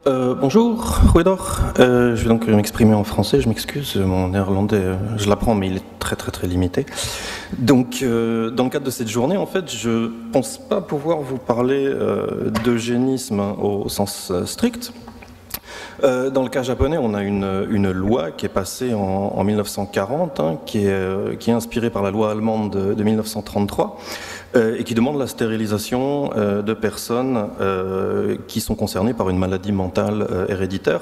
Bonjour, goeiedag. Je vais donc m'exprimer en français, je m'excuse, mon néerlandais, je l'apprends, mais il est très limité. Donc, dans le cadre de cette journée, en fait, je pense pas pouvoir vous parler d'eugénisme au sens strict. Dans le cas japonais, on a une loi qui est passée en 1940, qui est inspirée par la loi allemande de 1933, et qui demande la stérilisation de personnes qui sont concernées par une maladie mentale héréditaire.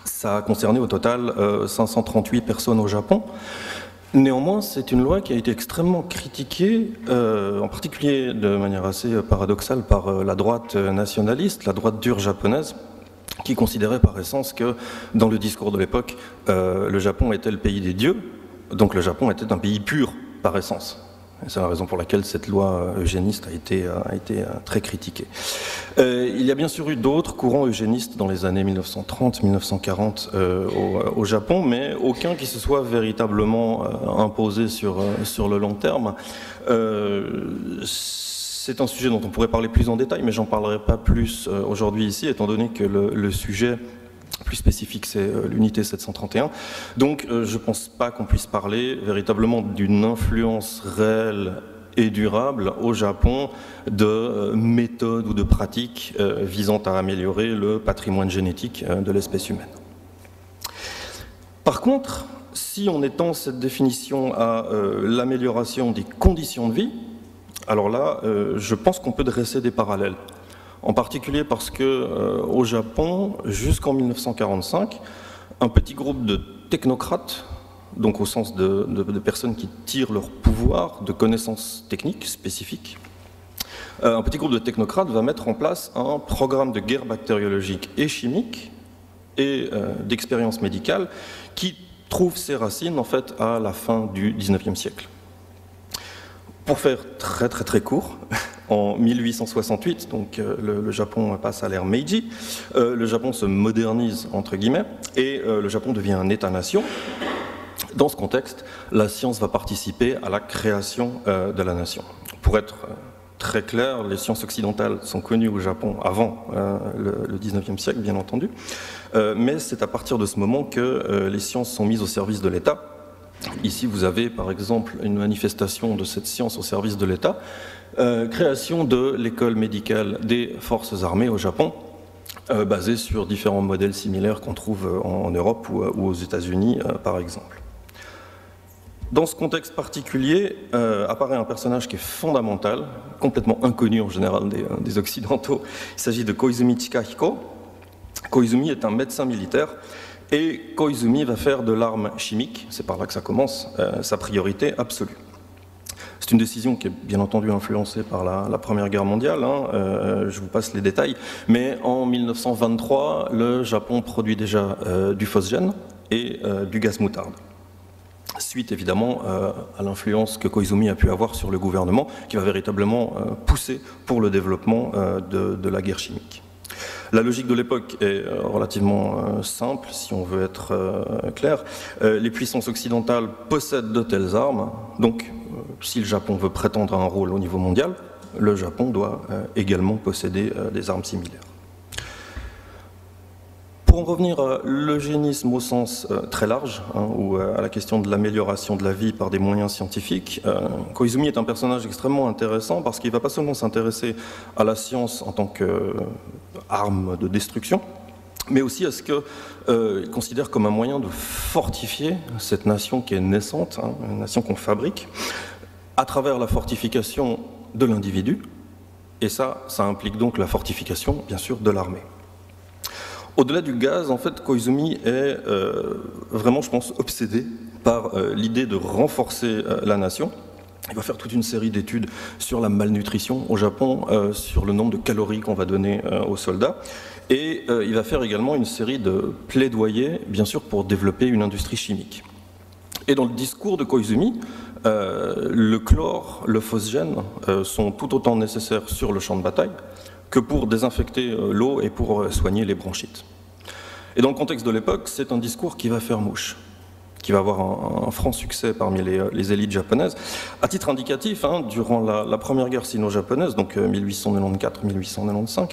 Ça a concerné au total 538 personnes au Japon. Néanmoins, c'est une loi qui a été extrêmement critiquée, en particulier de manière assez paradoxale par la droite nationaliste, la droite dure japonaise, qui considérait par essence que, dans le discours de l'époque, le Japon était le pays des dieux, donc le Japon était un pays pur par essence. C'est la raison pour laquelle cette loi eugéniste a été très critiquée. Il y a bien sûr eu d'autres courants eugénistes dans les années 1930-1940 au Japon, mais aucun qui se soit véritablement imposé sur le long terme. C'est un sujet dont on pourrait parler plus en détail, mais j'en parlerai pas plus aujourd'hui ici, étant donné que le sujet plus spécifique, c'est l'unité 731. Donc je ne pense pas qu'on puisse parler véritablement d'une influence réelle et durable au Japon de méthodes ou de pratiques visant à améliorer le patrimoine génétique de l'espèce humaine. Par contre, si on étend cette définition à l'amélioration des conditions de vie, alors là, je pense qu'on peut dresser des parallèles. En particulier parce que au Japon, jusqu'en 1945, un petit groupe de technocrates, donc au sens de personnes qui tirent leur pouvoir de connaissances techniques spécifiques, un petit groupe de technocrates va mettre en place un programme de guerre bactériologique et chimique et d'expérience médicale qui trouve ses racines en fait à la fin du XIXe siècle. Pour faire très court, en 1868, donc le Japon passe à l'ère Meiji, le Japon se modernise entre guillemets et le Japon devient un État-nation. Dans ce contexte, la science va participer à la création de la nation. Pour être très clair, les sciences occidentales sont connues au Japon avant le 19e siècle, bien entendu, mais c'est à partir de ce moment que les sciences sont mises au service de l'État. Ici, vous avez par exemple une manifestation de cette science au service de l'État, création de l'école médicale des forces armées au Japon, basée sur différents modèles similaires qu'on trouve en Europe ou aux États-Unis, par exemple. Dans ce contexte particulier, apparaît un personnage qui est fondamental, complètement inconnu en général des Occidentaux. Il s'agit de Koizumi Chikahiko. Koizumi est un médecin militaire. Et Koizumi va faire de l'arme chimique, c'est par là que ça commence, sa priorité absolue. C'est une décision qui est bien entendu influencée par la Première Guerre mondiale, je vous passe les détails, mais en 1923, le Japon produit déjà du phosgène et du gaz moutarde. Suite évidemment à l'influence que Koizumi a pu avoir sur le gouvernement, qui va véritablement pousser pour le développement de la guerre chimique. La logique de l'époque est relativement simple, si on veut être clair. Les puissances occidentales possèdent de telles armes, donc si le Japon veut prétendre à un rôle au niveau mondial, le Japon doit également posséder des armes similaires. Pour en revenir à l'eugénisme au sens très large, ou à la question de l'amélioration de la vie par des moyens scientifiques, Koizumi est un personnage extrêmement intéressant parce qu'il ne va pas seulement s'intéresser à la science en tant qu'arme de destruction, mais aussi à ce qu'il considère comme un moyen de fortifier cette nation qui est naissante, une nation qu'on fabrique, à travers la fortification de l'individu, et ça implique donc la fortification, bien sûr, de l'armée. Au-delà du gaz, en fait, Koizumi est vraiment, je pense, obsédé par l'idée de renforcer la nation. Il va faire toute une série d'études sur la malnutrition au Japon, sur le nombre de calories qu'on va donner aux soldats. Et il va faire également une série de plaidoyers, bien sûr, pour développer une industrie chimique. Et dans le discours de Koizumi, le chlore, le phosgène sont tout autant nécessaires sur le champ de bataille que pour désinfecter l'eau et pour soigner les bronchites. Et dans le contexte de l'époque, c'est un discours qui va faire mouche, qui va avoir un franc succès parmi les élites japonaises. À titre indicatif, durant la première guerre sino-japonaise, donc 1894-1895,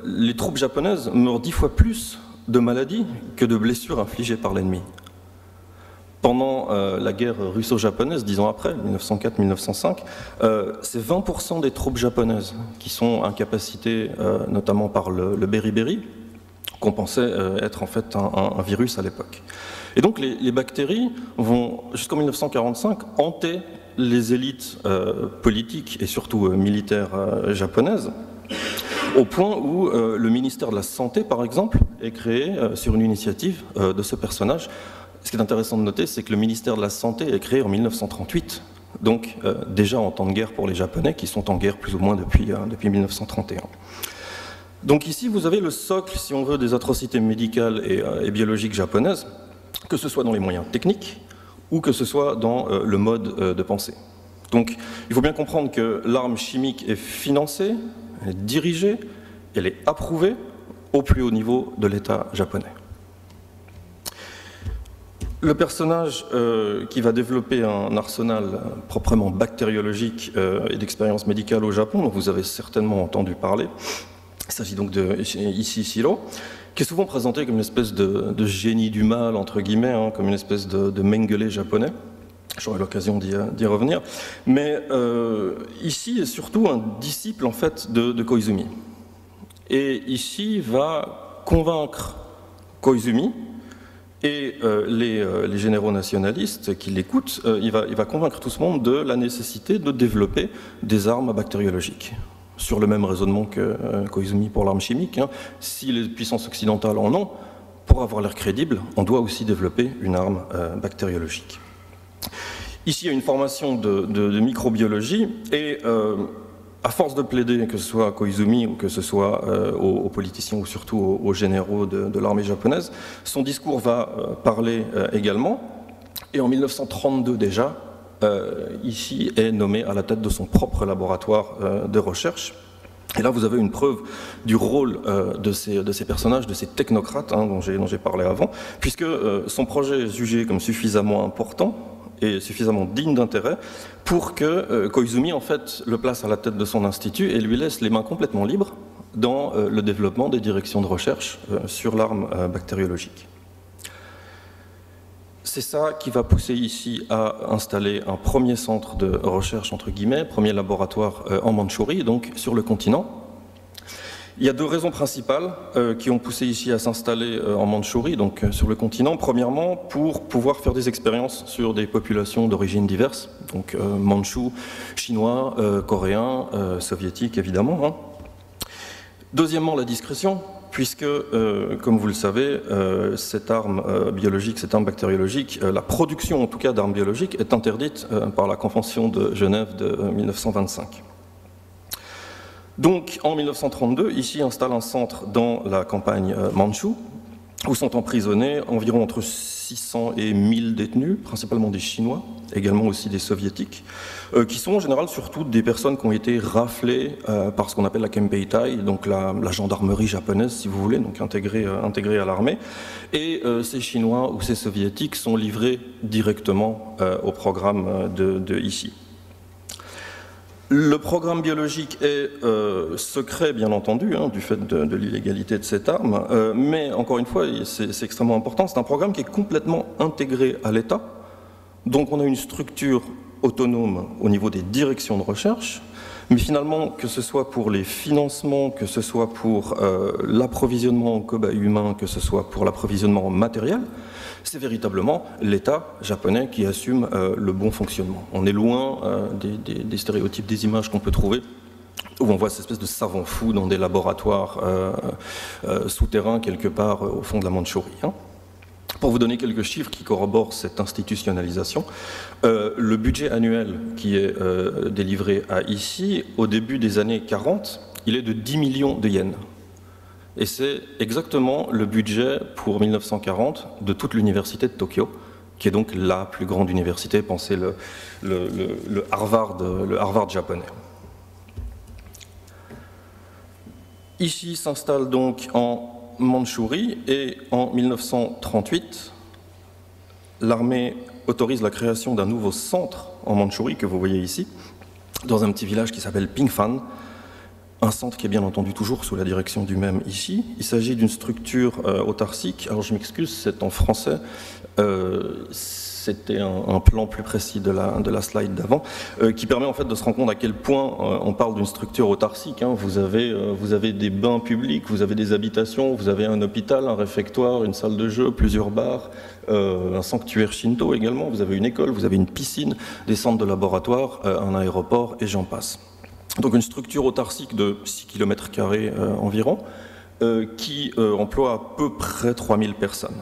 les troupes japonaises meurent 10 fois plus de maladies que de blessures infligées par l'ennemi. Pendant la guerre russo-japonaise, 10 ans après, 1904-1905, c'est 20% des troupes japonaises qui sont incapacitées, notamment par le beriberi, qu'on pensait être en fait un virus à l'époque. Et donc les bactéries vont, jusqu'en 1945, hanter les élites politiques et surtout militaires japonaises, au point où le ministère de la Santé, par exemple, est créé sur une initiative de ce personnage. Ce qui est intéressant de noter, c'est que le ministère de la Santé est créé en 1938, donc déjà en temps de guerre pour les Japonais, qui sont en guerre plus ou moins depuis 1931. Donc ici, vous avez le socle, si on veut, des atrocités médicales et biologiques japonaises, que ce soit dans les moyens techniques ou que ce soit dans le mode de pensée. Donc il faut bien comprendre que l'arme chimique est financée, elle est dirigée, elle est approuvée au plus haut niveau de l'État japonais. Le personnage qui va développer un arsenal proprement bactériologique et d'expérience médicale au Japon, dont vous avez certainement entendu parler, il s'agit donc de Ishishiro, qui est souvent présenté comme une espèce de génie du mal, entre guillemets, comme une espèce de Mengele japonais. J'aurai l'occasion d'y revenir. Mais Ishii est surtout un disciple en fait de Koizumi. Et Ishii va convaincre Koizumi et les généraux nationalistes qui l'écoutent, il va convaincre tout ce monde de la nécessité de développer des armes bactériologiques. Sur le même raisonnement que Koizumi pour l'arme chimique, si les puissances occidentales en ont, pour avoir l'air crédible, on doit aussi développer une arme bactériologique. Ici, il y a une formation de microbiologie et à force de plaider, que ce soit à Koizumi ou que ce soit aux politiciens ou surtout aux généraux de l'armée japonaise, son discours va parler également. Et en 1932 déjà, Ishii est nommé à la tête de son propre laboratoire de recherche. Et là, vous avez une preuve du rôle de ces personnages, de ces technocrates dont j'ai parlé avant, puisque son projet est jugé comme suffisamment important et suffisamment digne d'intérêt pour que Koizumi en fait le place à la tête de son institut et lui laisse les mains complètement libres dans le développement des directions de recherche sur l'arme bactériologique. C'est ça qui va pousser ici à installer un premier centre de recherche, entre guillemets, premier laboratoire en Mandchourie, donc sur le continent. Il y a deux raisons principales qui ont poussé ici à s'installer en Mandchourie, donc sur le continent. Premièrement, pour pouvoir faire des expériences sur des populations d'origines diverses, donc mandchous, chinois, coréens, soviétiques évidemment. Deuxièmement, la discrétion, puisque, comme vous le savez, cette arme biologique, cette arme bactériologique, la production en tout cas d'armes biologiques est interdite par la Convention de Genève de 1925. Donc, en 1932, Ishii installe un centre dans la campagne mandchoue, où sont emprisonnés environ entre 600 et 1000 détenus, principalement des Chinois, également aussi des Soviétiques, qui sont en général surtout des personnes qui ont été raflées par ce qu'on appelle la Kempeitai, donc la gendarmerie japonaise, si vous voulez, donc intégrée à l'armée. Et ces Chinois ou ces Soviétiques sont livrés directement au programme de Ishii. Le programme biologique est secret, bien entendu, du fait de l'illégalité de cette arme, mais encore une fois, c'est extrêmement important, c'est un programme qui est complètement intégré à l'État, donc on a une structure autonome au niveau des directions de recherche, mais finalement, que ce soit pour les financements, que ce soit pour l'approvisionnement en cobayes humains, que ce soit pour l'approvisionnement matériel, c'est véritablement l'État japonais qui assume le bon fonctionnement. On est loin des stéréotypes, des images qu'on peut trouver, où on voit cette espèce de savants fous dans des laboratoires souterrains quelque part au fond de la Mandchourie. Pour vous donner quelques chiffres qui corroborent cette institutionnalisation, le budget annuel qui est délivré à Ishii, au début des années 40, il est de 10 millions de yens. Et c'est exactement le budget pour 1940 de toute l'université de Tokyo, qui est donc la plus grande université, pensez le Harvard japonais. Ishii s'installe donc en Mandchourie et en 1938, l'armée autorise la création d'un nouveau centre en Mandchourie, que vous voyez ici, dans un petit village qui s'appelle Pingfan, un centre qui est bien entendu toujours sous la direction du même Ishi. Il s'agit d'une structure autarcique, alors je m'excuse, c'est en français, c'était un plan plus précis de la slide d'avant, qui permet en fait de se rendre compte à quel point on parle d'une structure autarcique. Hein. Vous avez des bains publics, vous avez des habitations, vous avez un hôpital, un réfectoire, une salle de jeu, plusieurs bars, un sanctuaire shinto également, vous avez une école, vous avez une piscine, des centres de laboratoire, un aéroport et j'en passe. Donc une structure autarcique de 6 km² environ, qui emploie à peu près 3000 personnes.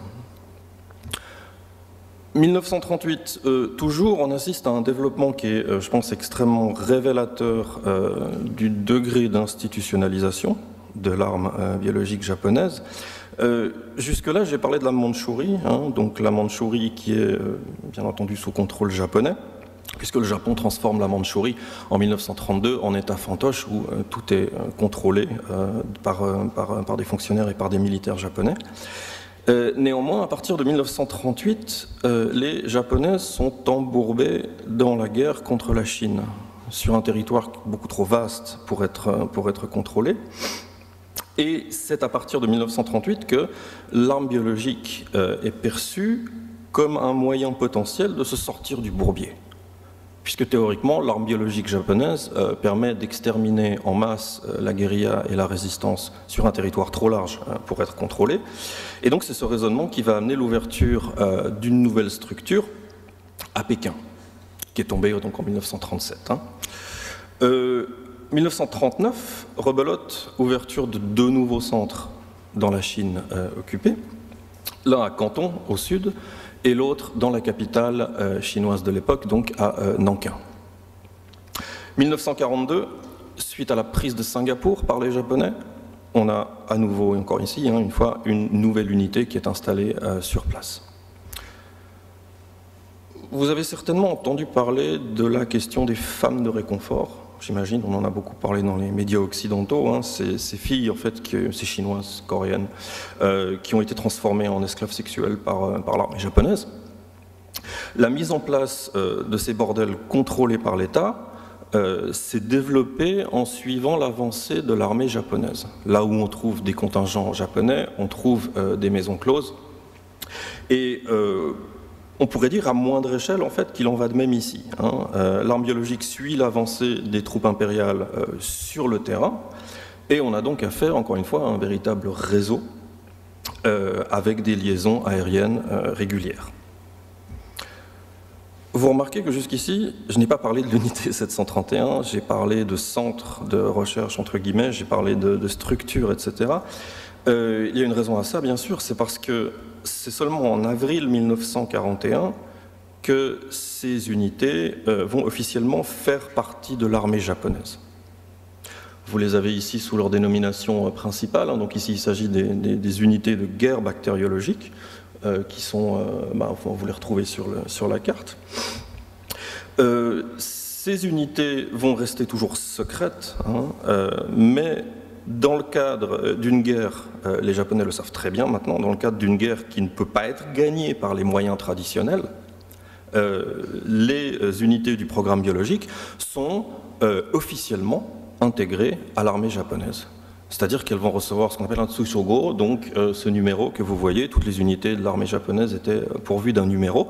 1938, toujours, on assiste à un développement qui est, je pense, extrêmement révélateur du degré d'institutionnalisation de l'arme biologique japonaise. Jusque-là, j'ai parlé de la Mandchourie, hein, donc la Mandchourie qui est bien entendu sous contrôle japonais, puisque le Japon transforme la Mandchourie en 1932 en État fantoche où tout est contrôlé par des fonctionnaires et par des militaires japonais. Néanmoins, à partir de 1938, les Japonais sont embourbés dans la guerre contre la Chine, sur un territoire beaucoup trop vaste pour être contrôlé. Et c'est à partir de 1938 que l'arme biologique est perçue comme un moyen potentiel de se sortir du bourbier. Puisque théoriquement, l'arme biologique japonaise permet d'exterminer en masse la guérilla et la résistance sur un territoire trop large pour être contrôlé. Et donc c'est ce raisonnement qui va amener l'ouverture d'une nouvelle structure à Pékin, qui est tombée donc en 1937. 1939, rebelote, ouverture de 2 nouveaux centres dans la Chine occupée, l'un à Canton, au sud, et l'autre dans la capitale chinoise de l'époque, donc à Nankin. 1942, suite à la prise de Singapour par les Japonais, on a à nouveau, et encore ici, hein, une fois, une nouvelle unité qui est installée sur place. Vous avez certainement entendu parler de la question des femmes de réconfort. J'imagine, on en a beaucoup parlé dans les médias occidentaux, hein, ces filles, en fait, ces chinoises, coréennes, qui ont été transformées en esclaves sexuels par l'armée japonaise. La mise en place de ces bordels contrôlés par l'État s'est développée en suivant l'avancée de l'armée japonaise. Là où on trouve des contingents japonais, on trouve des maisons closes. Et on pourrait dire à moindre échelle en fait qu'il en va de même ici. Hein. L'arme biologique suit l'avancée des troupes impériales sur le terrain et on a donc affaire, encore une fois, à un véritable réseau avec des liaisons aériennes régulières. Vous remarquez que jusqu'ici, je n'ai pas parlé de l'unité 731, j'ai parlé de centre de recherche, entre guillemets, j'ai parlé de structure, etc. Il y a une raison à ça, bien sûr, c'est parce que c'est seulement en avril 1941 que ces unités vont officiellement faire partie de l'armée japonaise. Vous les avez ici sous leur dénomination principale, hein, donc ici il s'agit des unités de guerre bactériologique qui sont, vous les retrouvez sur la carte. Ces unités vont rester toujours secrètes, hein, mais dans le cadre d'une guerre, les Japonais le savent très bien maintenant, dans le cadre d'une guerre qui ne peut pas être gagnée par les moyens traditionnels, les unités du programme biologique sont officiellement intégrées à l'armée japonaise. C'est-à-dire qu'elles vont recevoir ce qu'on appelle un tsushogo, donc ce numéro que vous voyez, toutes les unités de l'armée japonaise étaient pourvues d'un numéro.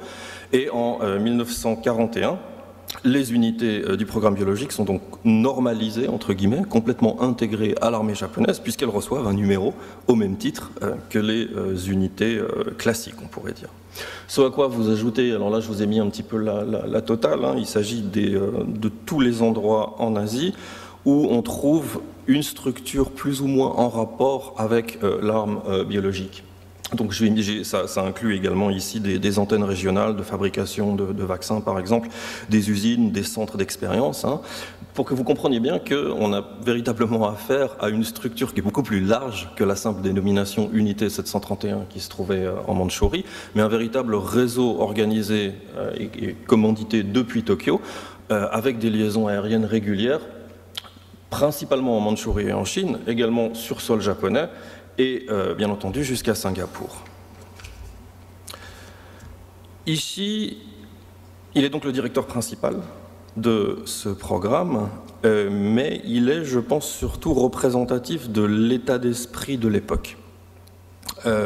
Et en 1941, les unités du programme biologique sont donc normalisées, entre guillemets, complètement intégrées à l'armée japonaise, puisqu'elles reçoivent un numéro au même titre que les unités classiques, on pourrait dire. Ce à quoi vous ajoutez, alors là je vous ai mis un petit peu la totale, hein, il s'agit de tous les endroits en Asie où on trouve une structure plus ou moins en rapport avec l'arme biologique. Donc ça inclut également ici des antennes régionales de fabrication de vaccins par exemple, des usines, des centres d'expérience, hein, pour que vous compreniez bien qu'on a véritablement affaire à une structure qui est beaucoup plus large que la simple dénomination Unité 731 qui se trouvait en Mandchourie, mais un véritable réseau organisé et commandité depuis Tokyo, avec des liaisons aériennes régulières, principalement en Mandchourie et en Chine, également sur sol japonais, et bien entendu jusqu'à Singapour. Ishii, il est donc le directeur principal de ce programme, mais il est, je pense, surtout représentatif de l'état d'esprit de l'époque.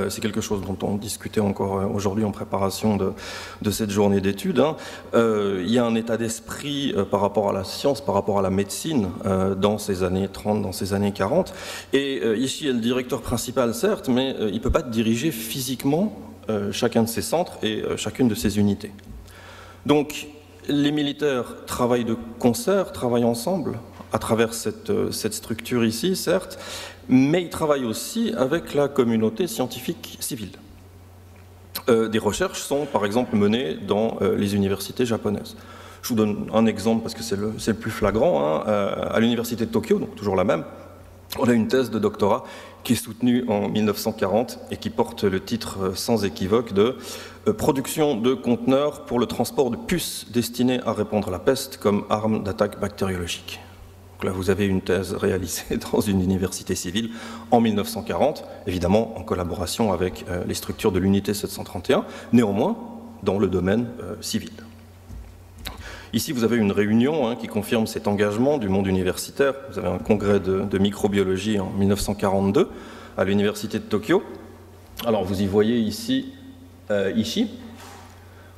C'est quelque chose dont on discutait encore aujourd'hui en préparation de cette journée d'études. Il y a un état d'esprit par rapport à la science, par rapport à la médecine dans ces années 30, dans ces années 40. Et Ishii est le directeur principal, certes, mais il ne peut pas diriger physiquement chacun de ces centres et chacune de ces unités. Donc, les militaires travaillent de concert, travaillent ensemble à travers cette structure ici, certes, mais ils travaillent aussi avec la communauté scientifique civile. Des recherches sont par exemple menées dans les universités japonaises. Je vous donne un exemple parce que c'est le plus flagrant. À l'université de Tokyo, donc toujours la même, on a une thèse de doctorat qui est soutenue en 1940 et qui porte le titre sans équivoque de « Production de conteneurs pour le transport de puces destinées à répandre la peste comme arme d'attaque bactériologique ». Donc là, vous avez une thèse réalisée dans une université civile en 1940, évidemment en collaboration avec les structures de l'unité 731, néanmoins dans le domaine civil. Ici, vous avez une réunion qui confirme cet engagement du monde universitaire. Vous avez un congrès de microbiologie en 1942 à l'université de Tokyo. Alors, vous y voyez ici Ishii.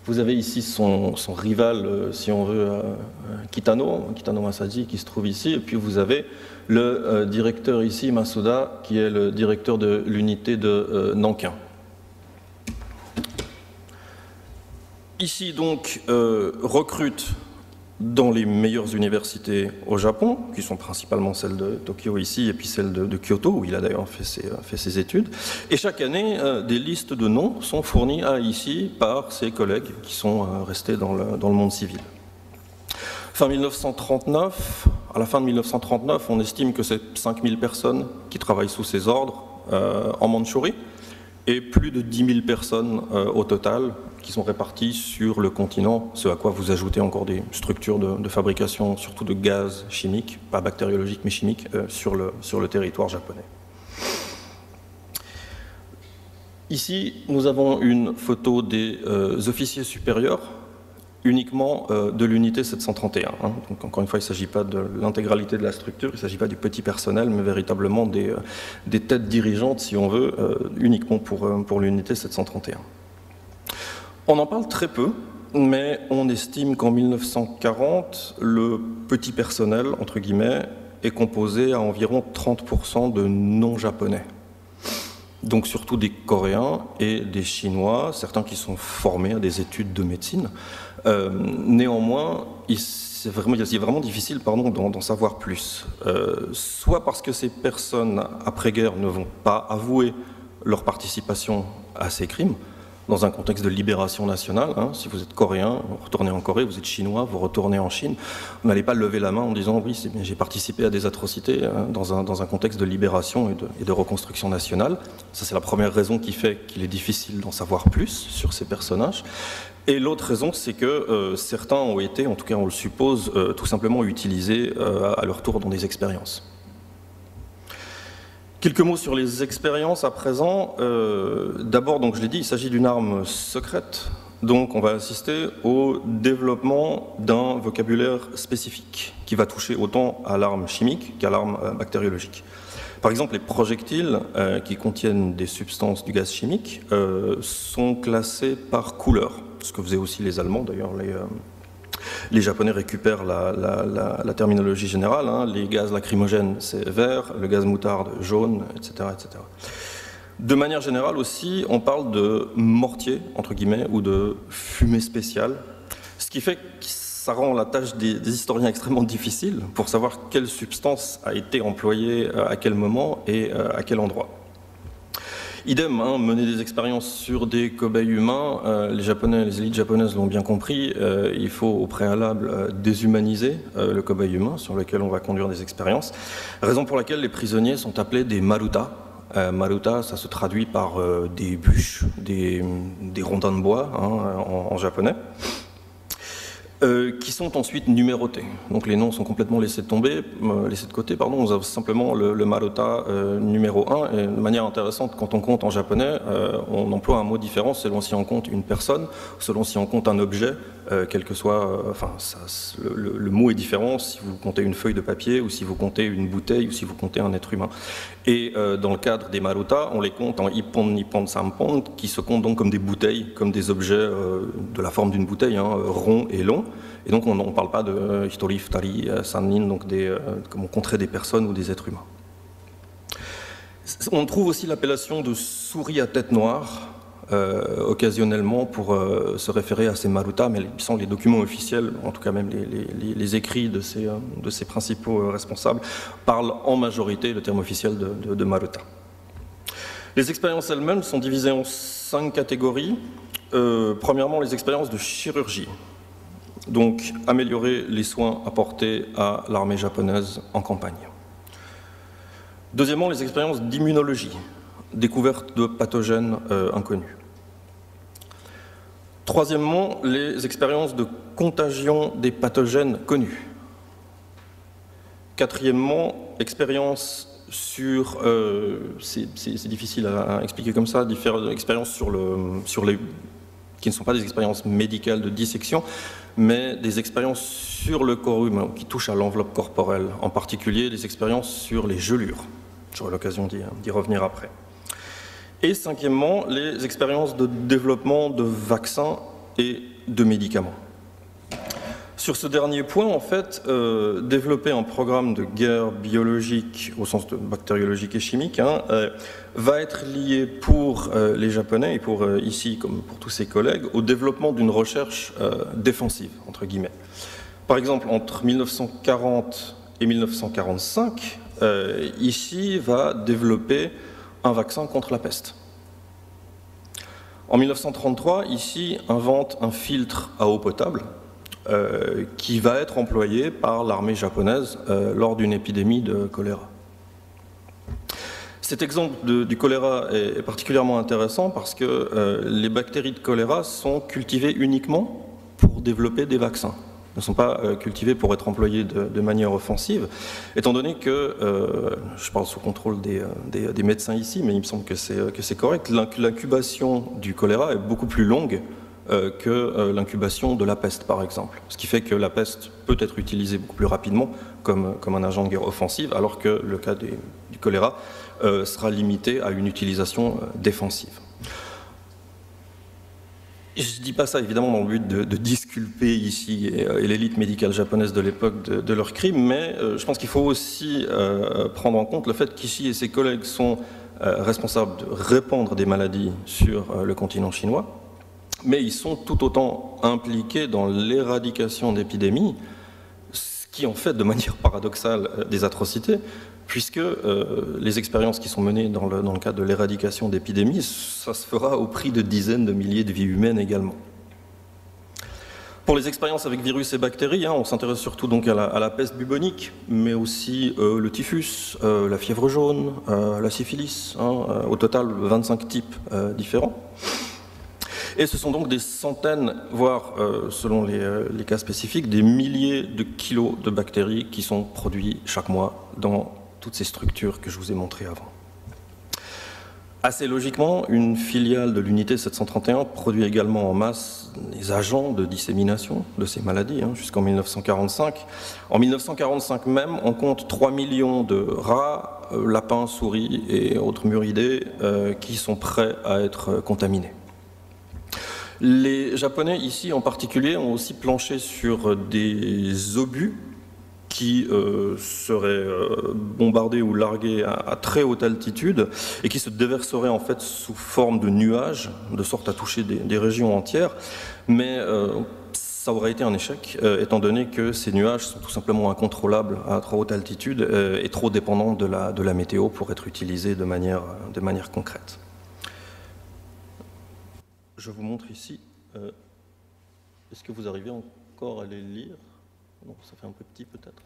Vous avez ici son rival, si on veut, Kitano Masaji, qui se trouve ici. Et puis vous avez le directeur ici, Masuda, qui est le directeur de l'unité de Nankin. Ici, donc, recrute dans les meilleures universités au Japon, qui sont principalement celles de Tokyo ici, et puis celles de Kyoto, où il a d'ailleurs fait ses études. Et chaque année, des listes de noms sont fournies à Ishii par ses collègues qui sont restés dans le monde civil. À la fin de 1939, on estime que c'est 5000 personnes qui travaillent sous ses ordres en Mandchourie, et plus de 10 000 personnes au total qui sont réparties sur le continent, ce à quoi vous ajoutez encore des structures de fabrication, surtout de gaz chimiques, pas bactériologiques mais chimiques, sur le territoire japonais. Ici, nous avons une photo des officiers supérieurs uniquement de l'unité 731. Donc, encore une fois, il ne s'agit pas de l'intégralité de la structure, il ne s'agit pas du petit personnel, mais véritablement des têtes dirigeantes, si on veut, uniquement pour l'unité 731. On en parle très peu, mais on estime qu'en 1940, le petit personnel, entre guillemets, est composé à environ 30% de non-japonais. Donc surtout des Coréens et des Chinois, certains qui sont formés à des études de médecine. Néanmoins, c'est vraiment difficile d'en savoir plus. Soit parce que ces personnes, après-guerre, ne vont pas avouer leur participation à ces crimes, dans un contexte de libération nationale. Si vous êtes coréen, vous retournez en Corée, vous êtes chinois, vous retournez en Chine, vous n'allez pas lever la main en disant « oui, j'ai participé à des atrocités dans un contexte de libération et de reconstruction nationale ». Ça, c'est la première raison qui fait qu'il est difficile d'en savoir plus sur ces personnages. Et l'autre raison, c'est que certains ont été, en tout cas on le suppose, tout simplement utilisés à leur tour dans des expériences. Quelques mots sur les expériences à présent. D'abord, donc je l'ai dit, il s'agit d'une arme secrète. Donc on va assister au développement d'un vocabulaire spécifique qui va toucher autant à l'arme chimique qu'à l'arme bactériologique. Par exemple, les projectiles qui contiennent des substances du gaz chimique sont classés par couleur, ce que faisaient aussi les Allemands d'ailleurs. Les Japonais récupèrent la terminologie générale, les gaz lacrymogènes c'est vert, le gaz moutarde jaune, etc., etc. De manière générale aussi, on parle de mortier, entre guillemets, ou de fumée spéciale, ce qui fait que ça rend la tâche des historiens extrêmement difficile pour savoir quelle substance a été employée à quel moment et à quel endroit. Idem, mener des expériences sur des cobayes humains, les élites japonaises l'ont bien compris, il faut au préalable déshumaniser le cobaye humain sur lequel on va conduire des expériences, raison pour laquelle les prisonniers sont appelés des maruta. Maruta, ça se traduit par des bûches, des rondins de bois en japonais. qui sont ensuite numérotés. Donc les noms sont complètement laissés de côté. Pardon. On a simplement le Maruta numéro 1. Et de manière intéressante, quand on compte en japonais, on emploie un mot différent selon si on compte une personne, selon si on compte un objet, quel que soit. Le mot est différent si vous comptez une feuille de papier, ou si vous comptez une bouteille, ou si vous comptez un être humain. Et dans le cadre des Maruta, on les compte en ippon, nippon, sampon, qui se comptent donc comme des bouteilles, comme des objets de la forme d'une bouteille, ronds et longs. Et donc on ne parle pas de hitori, futari, sannin, donc comme on compterait des personnes ou des êtres humains. On trouve aussi l'appellation de souris à tête noire, occasionnellement pour se référer à ces Maruta, mais sans les documents officiels, en tout cas même les écrits de ces principaux responsables, parlent en majorité le terme officiel de Maruta. Les expériences elles-mêmes sont divisées en 5 catégories. Premièrement, les expériences de chirurgie. Donc, améliorer les soins apportés à l'armée japonaise en campagne. Deuxièmement, les expériences d'immunologie, découverte de pathogènes inconnus. Troisièmement, les expériences de contagion des pathogènes connus. Quatrièmement, expériences sur, c'est difficile à expliquer comme ça, expériences qui ne sont pas des expériences médicales de dissection, mais des expériences sur le corps humain, qui touchent à l'enveloppe corporelle, en particulier des expériences sur les gelures. J'aurai l'occasion d'y revenir après. Et cinquièmement, les expériences de développement de vaccins et de médicaments. Sur ce dernier point, en fait, développer un programme de guerre biologique, au sens de bactériologique et chimique, va être lié pour les Japonais et pour ici, comme pour tous ses collègues, au développement d'une recherche défensive, entre guillemets. Par exemple, entre 1940 et 1945, Ishii va développer un vaccin contre la peste. En 1933, Ishii invente un filtre à eau potable qui va être employé par l'armée japonaise lors d'une épidémie de choléra. Cet exemple du choléra est particulièrement intéressant parce que les bactéries de choléra sont cultivées uniquement pour développer des vaccins. Elles ne sont pas cultivées pour être employées de manière offensive, étant donné que, je parle sous contrôle des médecins ici, mais il me semble que c'est correct, l'incubation du choléra est beaucoup plus longue que l'incubation de la peste, par exemple. Ce qui fait que la peste peut être utilisée beaucoup plus rapidement comme un agent de guerre offensive, alors que le cas du choléra sera limité à une utilisation défensive. Je ne dis pas ça évidemment dans le but de disculper ici et l'élite médicale japonaise de l'époque de leurs crimes, mais je pense qu'il faut aussi prendre en compte le fait qu'Ishii et ses collègues sont responsables de répandre des maladies sur le continent chinois, mais ils sont tout autant impliqués dans l'éradication d'épidémies, ce qui en fait de manière paradoxale des atrocités, puisque les expériences qui sont menées dans le cadre de l'éradication d'épidémies, ça se fera au prix de dizaines de milliers de vies humaines également. Pour les expériences avec virus et bactéries, on s'intéresse surtout donc à la peste bubonique, mais aussi le typhus, la fièvre jaune, la syphilis, au total 25 types différents. Et ce sont donc des centaines, voire, selon les cas spécifiques, des milliers de kilos de bactéries qui sont produits chaque mois dans toutes ces structures que je vous ai montrées avant. Assez logiquement, une filiale de l'unité 731 produit également en masse des agents de dissémination de ces maladies, jusqu'en 1945. En 1945 même, on compte 3 millions de rats, lapins, souris et autres muridés qui sont prêts à être contaminés. Les Japonais, ici en particulier, ont aussi planché sur des obus qui seraient bombardés ou largués à très haute altitude et qui se déverseraient en fait sous forme de nuages, de sorte à toucher des régions entières. Mais ça aurait été un échec, étant donné que ces nuages sont tout simplement incontrôlables à trop haute altitude et trop dépendants de la météo pour être utilisés de manière concrète. Je vous montre ici, est-ce que vous arrivez encore à les lire? Non, ça fait un peu petit peut-être.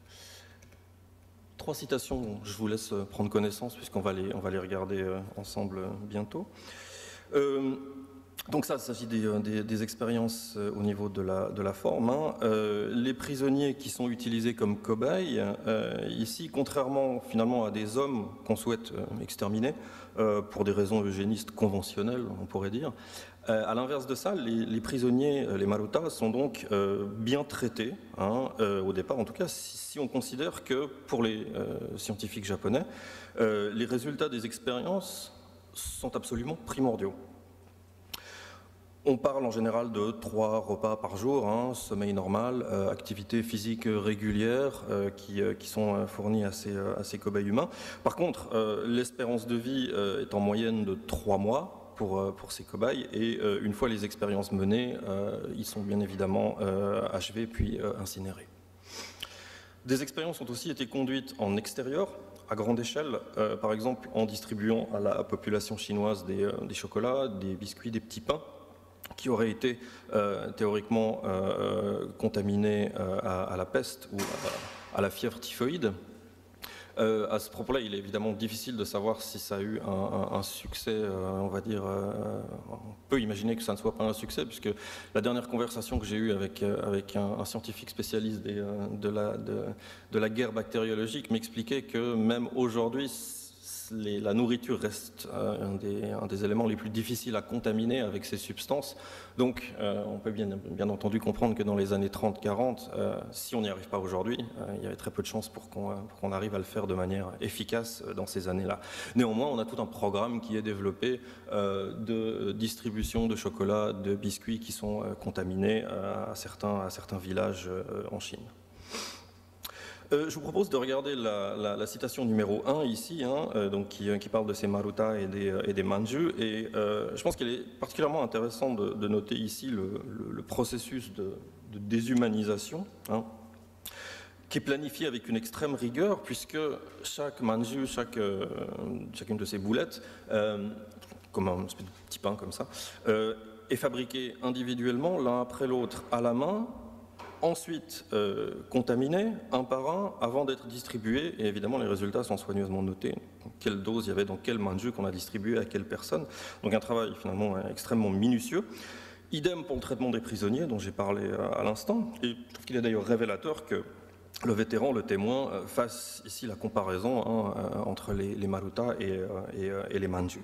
3 citations dont je vous laisse prendre connaissance puisqu'on va les regarder ensemble bientôt. Donc ça, il s'agit des expériences au niveau de la forme. Hein. Les prisonniers qui sont utilisés comme cobayes, ici, contrairement finalement à des hommes qu'on souhaite exterminer, pour des raisons eugénistes conventionnelles, on pourrait dire, à l'inverse de ça, les prisonniers, les marutas, sont donc bien traités, hein, au départ en tout cas, si on considère que pour les scientifiques japonais, les résultats des expériences sont absolument primordiaux. On parle en général de 3 repas par jour, hein, sommeil normal, activité physique régulière qui sont fournies à ces cobayes humains. Par contre, l'espérance de vie est en moyenne de 3 mois pour ces cobayes et une fois les expériences menées, ils sont bien évidemment achevés puis incinérés. Des expériences ont aussi été conduites en extérieur, à grande échelle, par exemple en distribuant à la population chinoise des chocolats, des biscuits, des petits pains, qui auraient été théoriquement contaminés à la peste ou à la fièvre typhoïde. À ce propos-là, il est évidemment difficile de savoir si ça a eu un succès, on va dire, on peut imaginer que ça ne soit pas un succès, puisque la dernière conversation que j'ai eue avec un scientifique spécialiste de la guerre bactériologique m'expliquait que même aujourd'hui, la nourriture reste un des éléments les plus difficiles à contaminer avec ces substances. Donc on peut bien entendu comprendre que dans les années 30-40, si on n'y arrive pas aujourd'hui, il y avait très peu de chances pour qu'on arrive à le faire de manière efficace dans ces années-là. Néanmoins, on a tout un programme qui est développé de distribution de chocolat, de biscuits qui sont contaminés à certains villages en Chine. Je vous propose de regarder la citation numéro 1 ici, hein, donc qui parle de ces marutas et des manju, et je pense qu'il est particulièrement intéressant de noter ici le processus de déshumanisation, hein, qui est planifié avec une extrême rigueur, puisque chaque manju, chacune de ces boulettes, comme un petit pain comme ça, est fabriqué individuellement, l'un après l'autre, à la main, ensuite contaminés un par un avant d'être distribués, et évidemment les résultats sont soigneusement notés, quelle dose il y avait dans quel manju qu'on a distribué à quelle personne, donc un travail finalement extrêmement minutieux. Idem pour le traitement des prisonniers dont j'ai parlé à l'instant, et je trouve qu'il est d'ailleurs révélateur que le vétéran, le témoin, fasse ici la comparaison, hein, entre les marutas et les manju.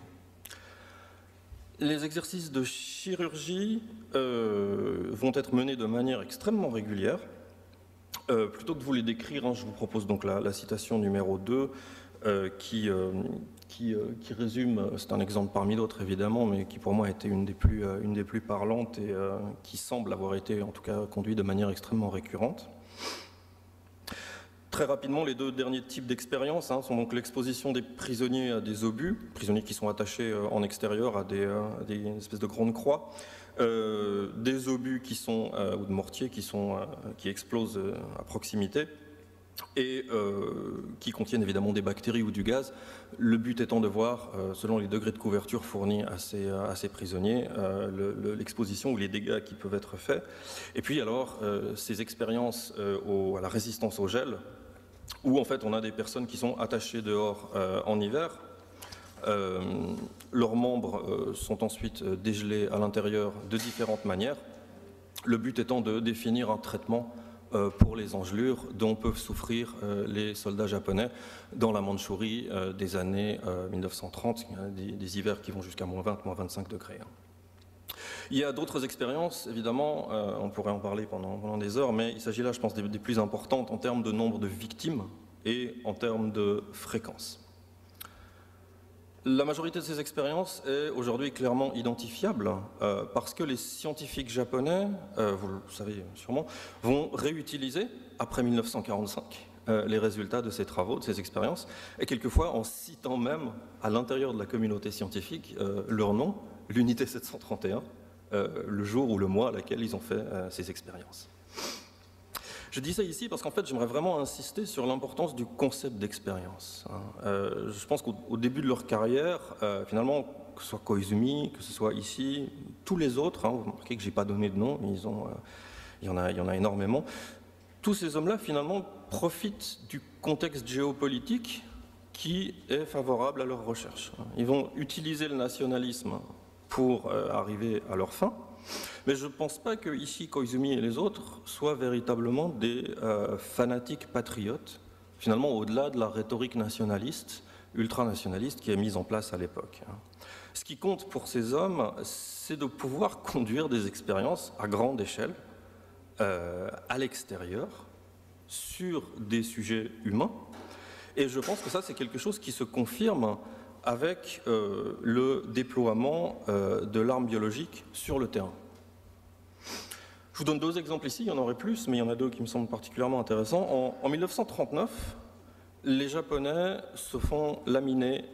Les exercices de chirurgie vont être menés de manière extrêmement régulière. Plutôt que de vous les décrire, hein, je vous propose donc la citation numéro 2 qui résume, c'est un exemple parmi d'autres évidemment, mais qui pour moi était une des plus parlantes et qui semble avoir été en tout cas conduite de manière extrêmement récurrente. Très rapidement, les 2 derniers types d'expériences, hein, sont donc l'exposition des prisonniers à des obus, prisonniers qui sont attachés en extérieur à des espèces de grandes croix, des obus ou de mortiers qui explosent à proximité et qui contiennent évidemment des bactéries ou du gaz. Le but étant de voir, selon les degrés de couverture fournis à ces prisonniers, l'exposition ou les dégâts qui peuvent être faits. Et puis alors, ces expériences à la résistance au gel, où en fait on a des personnes qui sont attachées dehors en hiver. Leurs membres sont ensuite dégelés à l'intérieur de différentes manières. Le but étant de définir un traitement pour les engelures dont peuvent souffrir les soldats japonais dans la Mandchourie des années 1930, des hivers qui vont jusqu'à moins 20, moins 25 degrés. Il y a d'autres expériences, évidemment, on pourrait en parler pendant des heures, mais il s'agit là, je pense, des plus importantes en termes de nombre de victimes et en termes de fréquence. La majorité de ces expériences est aujourd'hui clairement identifiable parce que les scientifiques japonais, vous le savez sûrement, vont réutiliser, après 1945, les résultats de ces travaux, de ces expériences, et quelquefois en citant même à l'intérieur de la communauté scientifique leur nom, l'unité 731, le jour ou le mois à laquelle ils ont fait ces expériences. Je dis ça ici parce qu'en fait j'aimerais vraiment insister sur l'importance du concept d'expérience. Je pense qu'au début de leur carrière, finalement, que ce soit Koizumi, que ce soit ici, tous les autres, vous remarquez que je n'ai pas donné de nom, mais il y en a énormément, tous ces hommes-là finalement profitent du contexte géopolitique qui est favorable à leur recherche. Ils vont utiliser le nationalisme pour arriver à leur fin. Mais je ne pense pas que Ishii, Koizumi et les autres soient véritablement des fanatiques patriotes, finalement au-delà de la rhétorique nationaliste, ultranationaliste qui est mise en place à l'époque. Ce qui compte pour ces hommes, c'est de pouvoir conduire des expériences à grande échelle, à l'extérieur, sur des sujets humains. Et je pense que ça, c'est quelque chose qui se confirme avec le déploiement de l'arme biologique sur le terrain. Je vous donne deux exemples ici, il y en aurait plus, mais il y en a deux qui me semblent particulièrement intéressants. En 1939, les Japonais se font laminer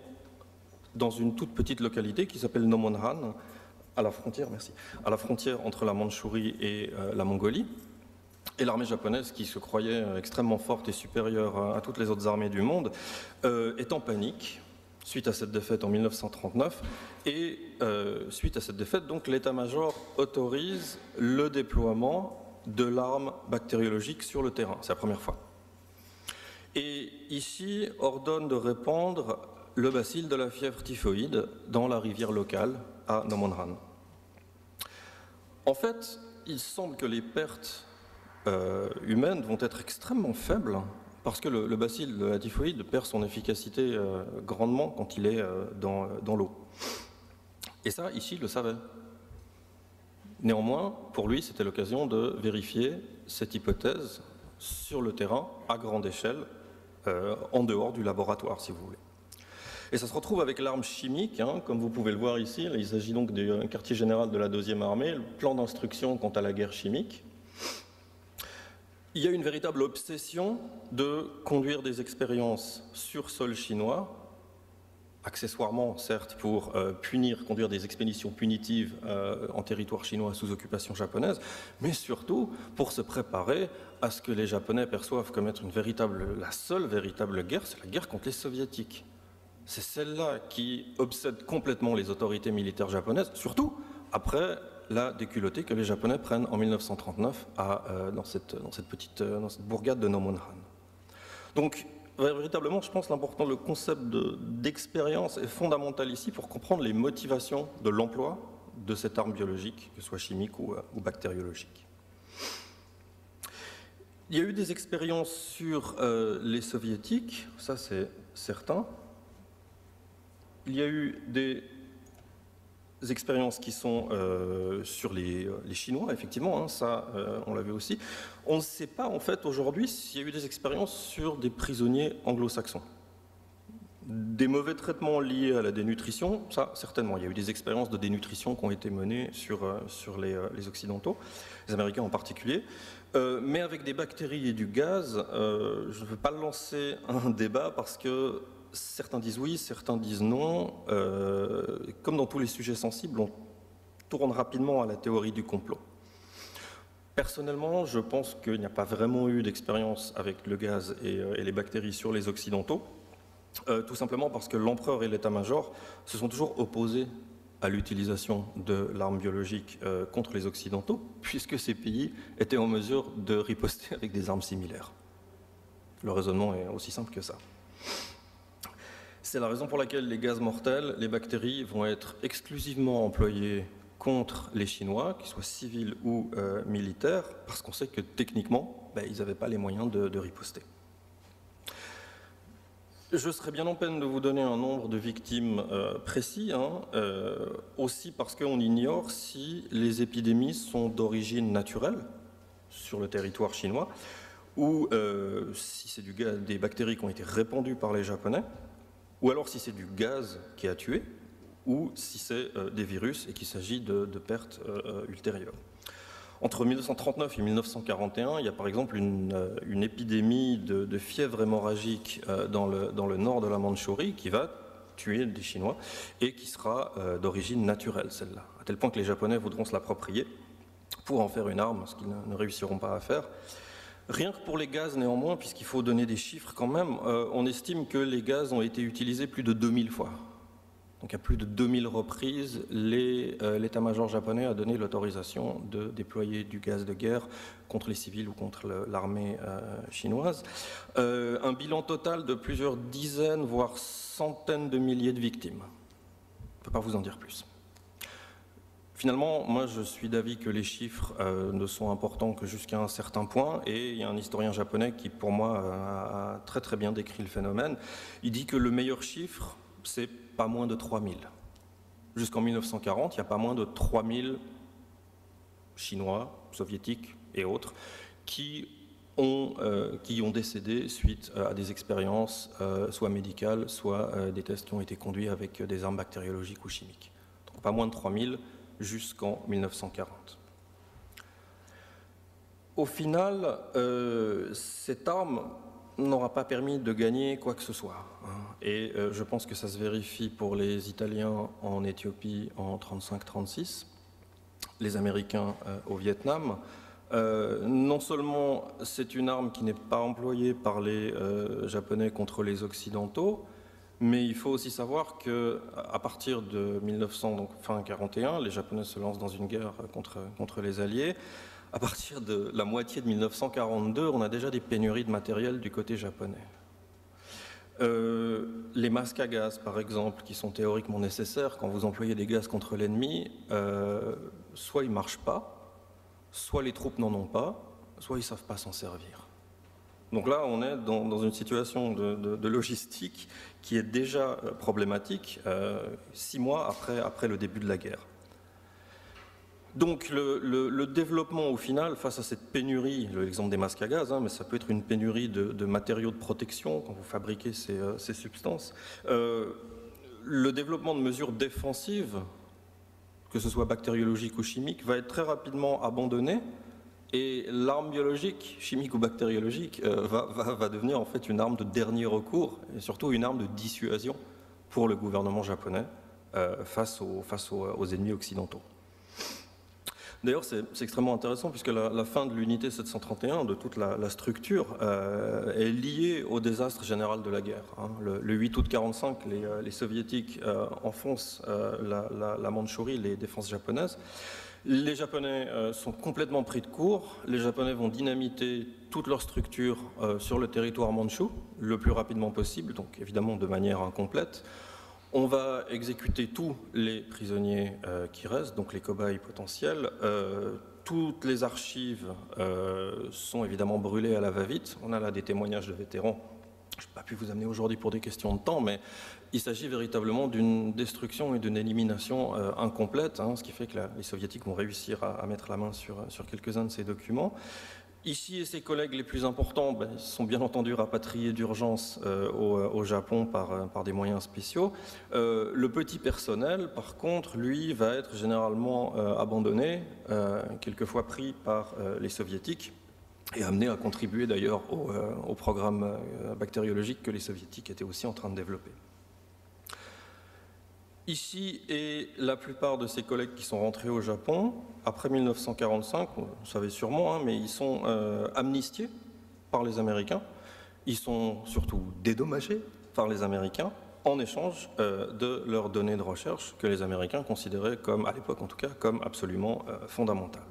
dans une toute petite localité qui s'appelle Nomonhan, à la frontière entre la Mandchourie et la Mongolie. Et l'armée japonaise, qui se croyait extrêmement forte et supérieure à toutes les autres armées du monde, est en panique suite à cette défaite en 1939. Et suite à cette défaite, donc, l'état-major autorise le déploiement de l'arme bactériologique sur le terrain. C'est la première fois. Et ici, ordonne de répandre le bacille de la fièvre typhoïde dans la rivière locale à Nomonhan. En fait, il semble que les pertes humaines vont être extrêmement faibles parce que le bacille de la typhoïde perd son efficacité grandement quand il est dans l'eau. Et ça, Ishii le savait. Néanmoins, pour lui, c'était l'occasion de vérifier cette hypothèse sur le terrain, à grande échelle, en dehors du laboratoire, si vous voulez. Et ça se retrouve avec l'arme chimique, comme vous pouvez le voir ici. Il s'agit donc du quartier général de la 2e armée, le plan d'instruction quant à la guerre chimique. Il y a une véritable obsession de conduire des expériences sur sol chinois, accessoirement certes pour conduire des expéditions punitives en territoire chinois sous occupation japonaise, mais surtout pour se préparer à ce que les Japonais perçoivent comme être la seule véritable guerre, c'est la guerre contre les Soviétiques. C'est celle-là qui obsède complètement les autorités militaires japonaises, surtout après la déculottée que les Japonais prennent en 1939 dans cette bourgade de Nomonhan. Donc, véritablement, je pense le concept d'expérience est fondamental ici pour comprendre les motivations de l'emploi de cette arme biologique, que ce soit chimique ou bactériologique. Il y a eu des expériences sur les soviétiques, ça c'est certain. Il y a eu des expériences qui sont sur les Chinois, effectivement, ça on l'a vu aussi. On ne sait pas en fait aujourd'hui s'il y a eu des expériences sur des prisonniers anglo-saxons. Des mauvais traitements liés à la dénutrition, ça certainement. Il y a eu des expériences de dénutrition qui ont été menées sur les Occidentaux, les Américains en particulier. Mais avec des bactéries et du gaz, je ne veux pas lancer un débat parce que certains disent oui, certains disent non. Comme dans tous les sujets sensibles, on tourne rapidement à la théorie du complot. Personnellement, je pense qu'il n'y a pas vraiment eu d'expérience avec le gaz et les bactéries sur les Occidentaux, tout simplement parce que l'empereur et l'état-major se sont toujours opposés à l'utilisation de l'arme biologique contre les Occidentaux, puisque ces pays étaient en mesure de riposter avec des armes similaires. Le raisonnement est aussi simple que ça. C'est la raison pour laquelle les gaz mortels, les bactéries, vont être exclusivement employés contre les Chinois, qu'ils soient civils ou militaires, parce qu'on sait que techniquement, ils n'avaient pas les moyens de riposter. Je serais bien en peine de vous donner un nombre de victimes précis, aussi parce qu'on ignore si les épidémies sont d'origine naturelle sur le territoire chinois, ou si c'est des bactéries qui ont été répandues par les Japonais, ou alors si c'est du gaz qui a tué, ou si c'est des virus et qu'il s'agit de pertes ultérieures. Entre 1939 et 1941, il y a par exemple une épidémie de fièvre hémorragique dans le nord de la Mandchourie qui va tuer des Chinois et qui sera d'origine naturelle, celle-là, à tel point que les Japonais voudront se l'approprier pour en faire une arme, ce qu'ils ne réussiront pas à faire. Rien que pour les gaz, néanmoins, puisqu'il faut donner des chiffres quand même, on estime que les gaz ont été utilisés plus de 2000 fois. Donc à plus de 2000 reprises, l'état-major japonais a donné l'autorisation de déployer du gaz de guerre contre les civils ou contre l'armée chinoise. Un bilan total de plusieurs dizaines, voire centaines de milliers de victimes. Je ne peux pas vous en dire plus. Finalement, moi je suis d'avis que les chiffres ne sont importants que jusqu'à un certain point, et il y a un historien japonais qui pour moi a très très bien décrit le phénomène. Il dit que le meilleur chiffre, c'est pas moins de 3000. Jusqu'en 1940, il n'y a pas moins de 3000 Chinois, Soviétiques et autres qui ont décédé suite à des expériences soit médicales, soit des tests qui ont été conduits avec des armes bactériologiques ou chimiques. Donc pas moins de 3000 jusqu'en 1940. Au final, cette arme n'aura pas permis de gagner quoi que ce soit. Et je pense que ça se vérifie pour les Italiens en Éthiopie en 1935-1936, les Américains au Vietnam. Non seulement c'est une arme qui n'est pas employée par les Japonais contre les Occidentaux, mais il faut aussi savoir qu'à partir de 1900, donc fin 1941, les Japonais se lancent dans une guerre contre les Alliés. À partir de la moitié de 1942, on a déjà des pénuries de matériel du côté japonais. Les masques à gaz, par exemple, qui sont théoriquement nécessaires quand vous employez des gaz contre l'ennemi, soit ils ne marchent pas, soit les troupes n'en ont pas, soit ils ne savent pas s'en servir. Donc là, on est dans une situation de logistique qui est déjà problématique 6 mois après le début de la guerre. Donc le développement au final, face à cette pénurie, l'exemple des masques à gaz, mais ça peut être une pénurie de matériaux de protection quand vous fabriquez ces substances, le développement de mesures défensives, que ce soit bactériologique ou chimique, va être très rapidement abandonné. Et l'arme biologique, chimique ou bactériologique, va devenir en fait une arme de dernier recours, et surtout une arme de dissuasion pour le gouvernement japonais face aux ennemis occidentaux. D'ailleurs, c'est extrêmement intéressant puisque la fin de l'unité 731, de toute la structure, est liée au désastre général de la guerre. Le 8 août 1945, les Soviétiques enfoncent la Mandchourie, les défenses japonaises. Les Japonais sont complètement pris de court. Les Japonais vont dynamiter toute leur structure sur le territoire mandchou le plus rapidement possible, donc évidemment de manière incomplète. On va exécuter tous les prisonniers qui restent, donc les cobayes potentiels. Toutes les archives sont évidemment brûlées à la va-vite. On a là des témoignages de vétérans. Je n'ai pas pu vous amener aujourd'hui pour des questions de temps, mais il s'agit véritablement d'une destruction et d'une élimination incomplète, ce qui fait que les Soviétiques vont réussir à mettre la main sur quelques-uns de ces documents. Ici et ses collègues les plus importants ils sont bien entendu rapatriés d'urgence au Japon par des moyens spéciaux. Le petit personnel, par contre, lui, va être généralement abandonné, quelquefois pris par les Soviétiques, et amené à contribuer d'ailleurs au programme bactériologique que les Soviétiques étaient aussi en train de développer. Ici est la plupart de ces collègues qui sont rentrés au Japon après 1945, vous savez sûrement, mais ils sont amnistiés par les Américains, ils sont surtout dédommagés par les Américains en échange de leurs données de recherche que les Américains considéraient comme, à l'époque en tout cas, comme absolument fondamentales.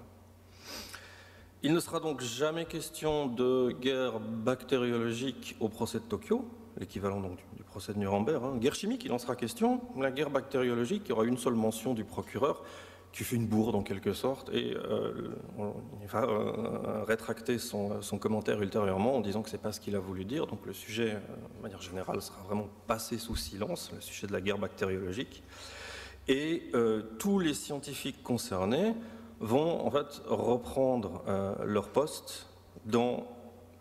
Il ne sera donc jamais question de guerre bactériologique au procès de Tokyo, l'équivalent donc du procès de Nuremberg. Guerre chimique, il en sera question. La guerre bactériologique, il y aura une seule mention du procureur qui fait une bourde en quelque sorte et il va rétracter son commentaire ultérieurement en disant que c'est pas ce qu'il a voulu dire. Donc le sujet, de manière générale, sera vraiment passé sous silence, le sujet de la guerre bactériologique. Et tous les scientifiques concernés vont en fait reprendre leur poste dans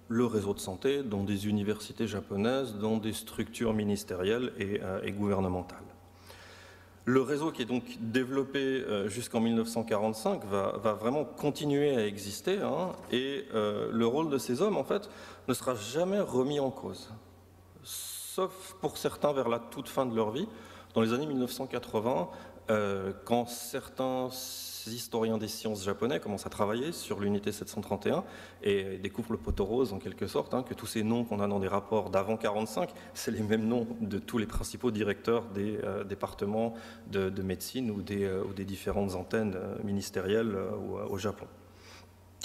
le réseau de santé, dans des universités japonaises, dans des structures ministérielles et gouvernementales. Le réseau qui est donc développé jusqu'en 1945 va vraiment continuer à exister et le rôle de ces hommes en fait ne sera jamais remis en cause, sauf pour certains vers la toute fin de leur vie. Dans les années 1980, quand certains historiens des sciences japonais commencent à travailler sur l'unité 731 et découvrent le poteau rose en quelque sorte, que tous ces noms qu'on a dans des rapports d'avant 45, c'est les mêmes noms de tous les principaux directeurs des départements de médecine ou des différentes antennes ministérielles au Japon.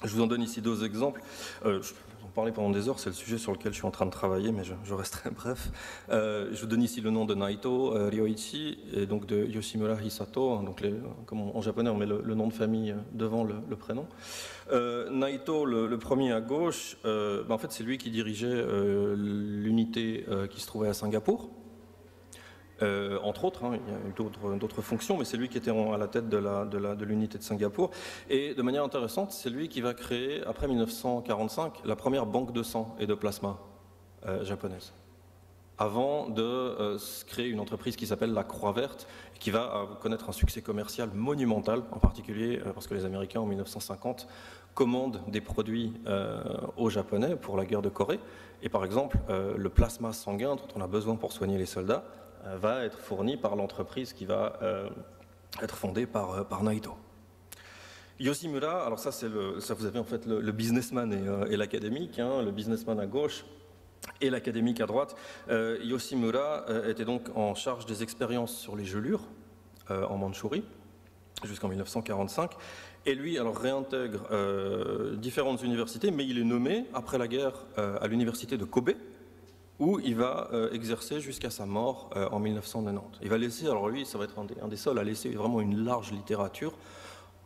Je vous en donne ici deux exemples. Je vais en parler pendant des heures, c'est le sujet sur lequel je suis en train de travailler, mais je resterai bref. Je vous donne ici le nom de Naito Ryoichi et donc de Yoshimura Hisato, hein, donc comme en japonais on met le nom de famille devant le prénom. Naito, le premier à gauche, en fait c'est lui qui dirigeait l'unité qui se trouvait à Singapour. Entre autres, hein, il y a eu d'autres fonctions, mais c'est lui qui était à la tête de l'unité de Singapour. Et de manière intéressante, c'est lui qui va créer, après 1945, la première banque de sang et de plasma japonaise. Avant de créer une entreprise qui s'appelle la Croix Verte, qui va connaître un succès commercial monumental, en particulier parce que les Américains, en 1950, commandent des produits aux Japonais pour la guerre de Corée. Et par exemple, le plasma sanguin dont on a besoin pour soigner les soldats, va être fourni par l'entreprise qui va être fondée par Naito. Yoshimura, alors ça vous avez en fait le businessman et l'académique, hein, le businessman à gauche et l'académique à droite. Yoshimura était donc en charge des expériences sur les gelures en Mandchourie jusqu'en 1945, et lui alors réintègre différentes universités, mais il est nommé après la guerre à l'université de Kobe, où il va exercer jusqu'à sa mort en 1990. Il va laisser, alors lui, ça va être un des seuls à laisser vraiment une large littérature,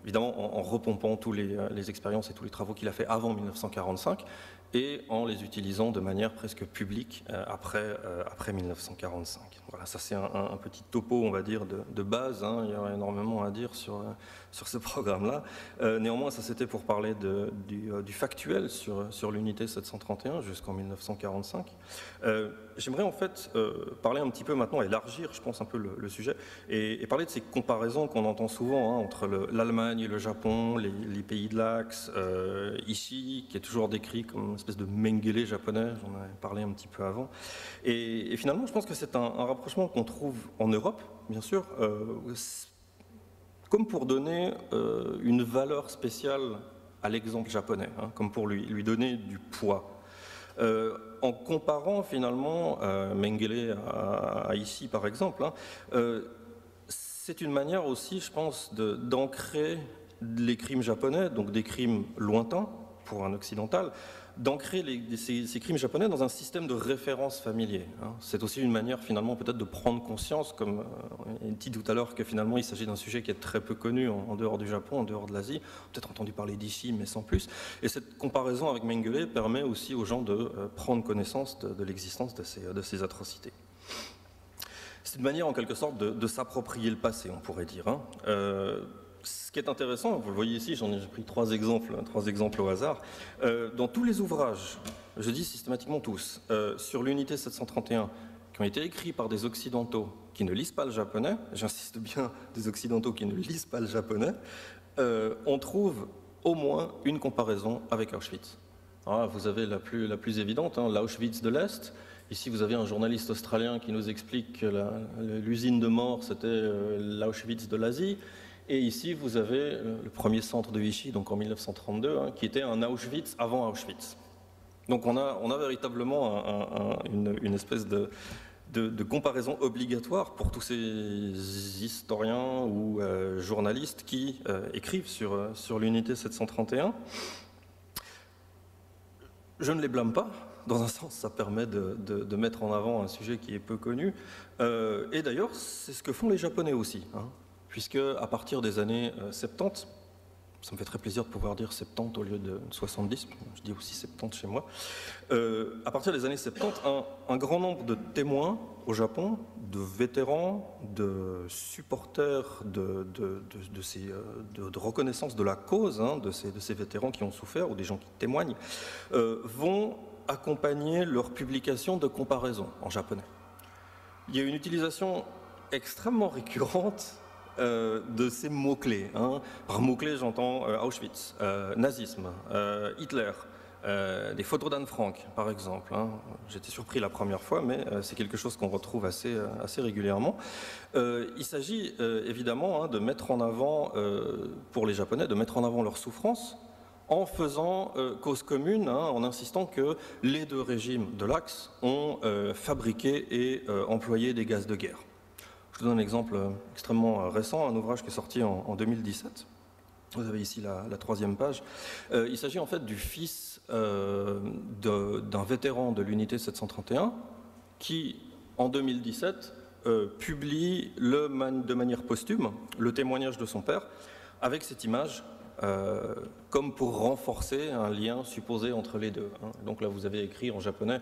évidemment en repompant tous les expériences et tous les travaux qu'il a fait avant 1945, et en les utilisant de manière presque publique après 1945. Voilà, ça c'est un petit topo, on va dire, de base, hein. Il y aurait énormément à dire sur ce programme-là. Néanmoins, ça c'était pour parler du factuel sur l'unité 731 jusqu'en 1945. J'aimerais en fait parler un petit peu maintenant, élargir, je pense, un peu le sujet, et parler de ces comparaisons qu'on entend souvent, hein, entre l'Allemagne et le Japon, les pays de l'Axe, Ishii, qui est toujours décrit comme une espèce de Mengele japonais, j'en avais parlé un petit peu avant. Et finalement, je pense que c'est un rapprochement qu'on trouve en Europe, bien sûr, comme pour donner une valeur spéciale à l'exemple japonais, hein, comme pour lui donner du poids. En comparant finalement Mengele à Ishii par exemple, hein, c'est une manière aussi, je pense, d'ancrer les crimes japonais, donc des crimes lointains pour un occidental, d'ancrer ces crimes japonais dans un système de référence familier. Hein. C'est aussi une manière finalement peut-être de prendre conscience, comme il dit tout à l'heure, que finalement il s'agit d'un sujet qui est très peu connu en dehors du Japon, en dehors de l'Asie, peut-être entendu parler d'Ishii, mais sans plus. Et cette comparaison avec Mengele permet aussi aux gens de prendre connaissance de l'existence de ces atrocités. C'est une manière en quelque sorte de s'approprier le passé, on pourrait dire. Hein. Ce qui est intéressant, vous le voyez ici, j'ai pris trois exemples au hasard. Dans tous les ouvrages, je dis systématiquement tous, sur l'unité 731, qui ont été écrits par des occidentaux qui ne lisent pas le japonais, j'insiste bien, des occidentaux qui ne lisent pas le japonais, on trouve au moins une comparaison avec Auschwitz. Alors, vous avez la plus évidente, hein, l'Auschwitz de l'Est. Ici, vous avez un journaliste australien qui nous explique que l'usine de mort, c'était l'Auschwitz de l'Asie. Et ici, vous avez le premier centre de Vichy, donc en 1932, hein, qui était un Auschwitz avant Auschwitz. Donc on a véritablement une espèce de comparaison obligatoire pour tous ces historiens ou journalistes qui écrivent sur l'unité 731. Je ne les blâme pas. Dans un sens, ça permet de mettre en avant un sujet qui est peu connu. Et d'ailleurs, c'est ce que font les Japonais aussi, hein, puisque à partir des années 70, ça me fait très plaisir de pouvoir dire 70 au lieu de 70, je dis aussi 70 chez moi, à partir des années 70, un grand nombre de témoins au Japon, de vétérans, de supporters de reconnaissance de la cause, hein, de ces vétérans qui ont souffert, ou des gens qui témoignent, vont accompagner leur publication de comparaison en japonais. Il y a une utilisation extrêmement récurrente de ces mots-clés. Hein. Par mots-clés, j'entends Auschwitz, nazisme, Hitler, des photos d'Anne Frank, par exemple. Hein. J'étais surpris la première fois, mais c'est quelque chose qu'on retrouve assez régulièrement. Il s'agit évidemment, hein, de mettre en avant, pour les Japonais, de mettre en avant leur souffrance, en faisant cause commune, hein, en insistant que les deux régimes de l'Axe ont fabriqué et employé des gaz de guerre. Je vous donne un exemple extrêmement récent, un ouvrage qui est sorti en 2017, Vous avez ici la troisième page. Il s'agit en fait du fils d'un vétéran de l'unité 731 qui, en 2017, publie de manière posthume le témoignage de son père avec cette image, comme pour renforcer un lien supposé entre les deux. Donc là, vous avez écrit en japonais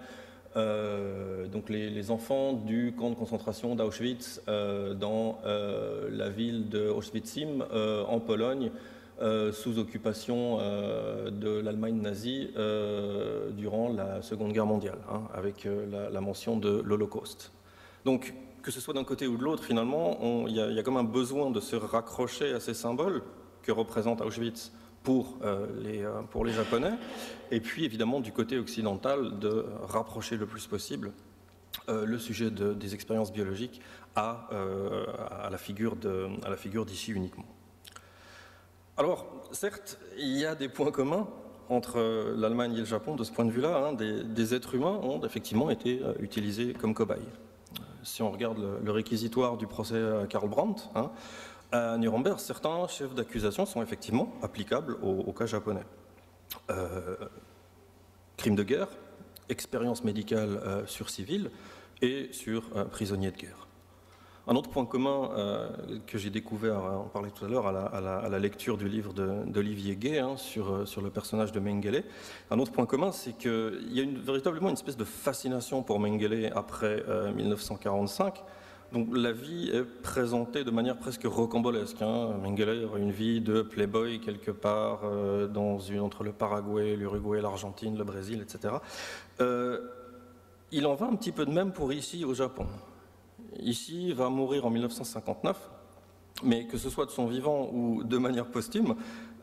donc les enfants du camp de concentration d'Auschwitz dans la ville de Auschwitzim en Pologne, sous occupation de l'Allemagne nazie durant la Seconde Guerre mondiale, avec la mention de l'Holocauste. Donc, que ce soit d'un côté ou de l'autre, finalement, il y a comme un besoin de se raccrocher à ces symboles que représente Auschwitz pour les Japonais, et puis évidemment du côté occidental de rapprocher le plus possible le sujet des expériences biologiques à la figure d'Ishi uniquement. Alors, certes, il y a des points communs entre l'Allemagne et le Japon de ce point de vue-là. Des êtres humains ont effectivement été utilisés comme cobayes. Si on regarde le réquisitoire du procès Karl Brandt, à Nuremberg, certains chefs d'accusation sont effectivement applicables au cas japonais. Crimes de guerre, expérience médicale sur civils et sur prisonniers de guerre. Un autre point commun que j'ai découvert, on parlait tout à l'heure à la lecture du livre d'Olivier Gay sur le personnage de Mengele, un autre point commun, c'est qu'il y a véritablement une espèce de fascination pour Mengele après 1945. Donc la vie est présentée de manière presque rocambolesque. Mengele aurait une vie de playboy quelque part entre le Paraguay, l'Uruguay, l'Argentine, le Brésil, etc. Il en va un petit peu de même pour Ishii au Japon. Ishii va mourir en 1959, mais que ce soit de son vivant ou de manière posthume,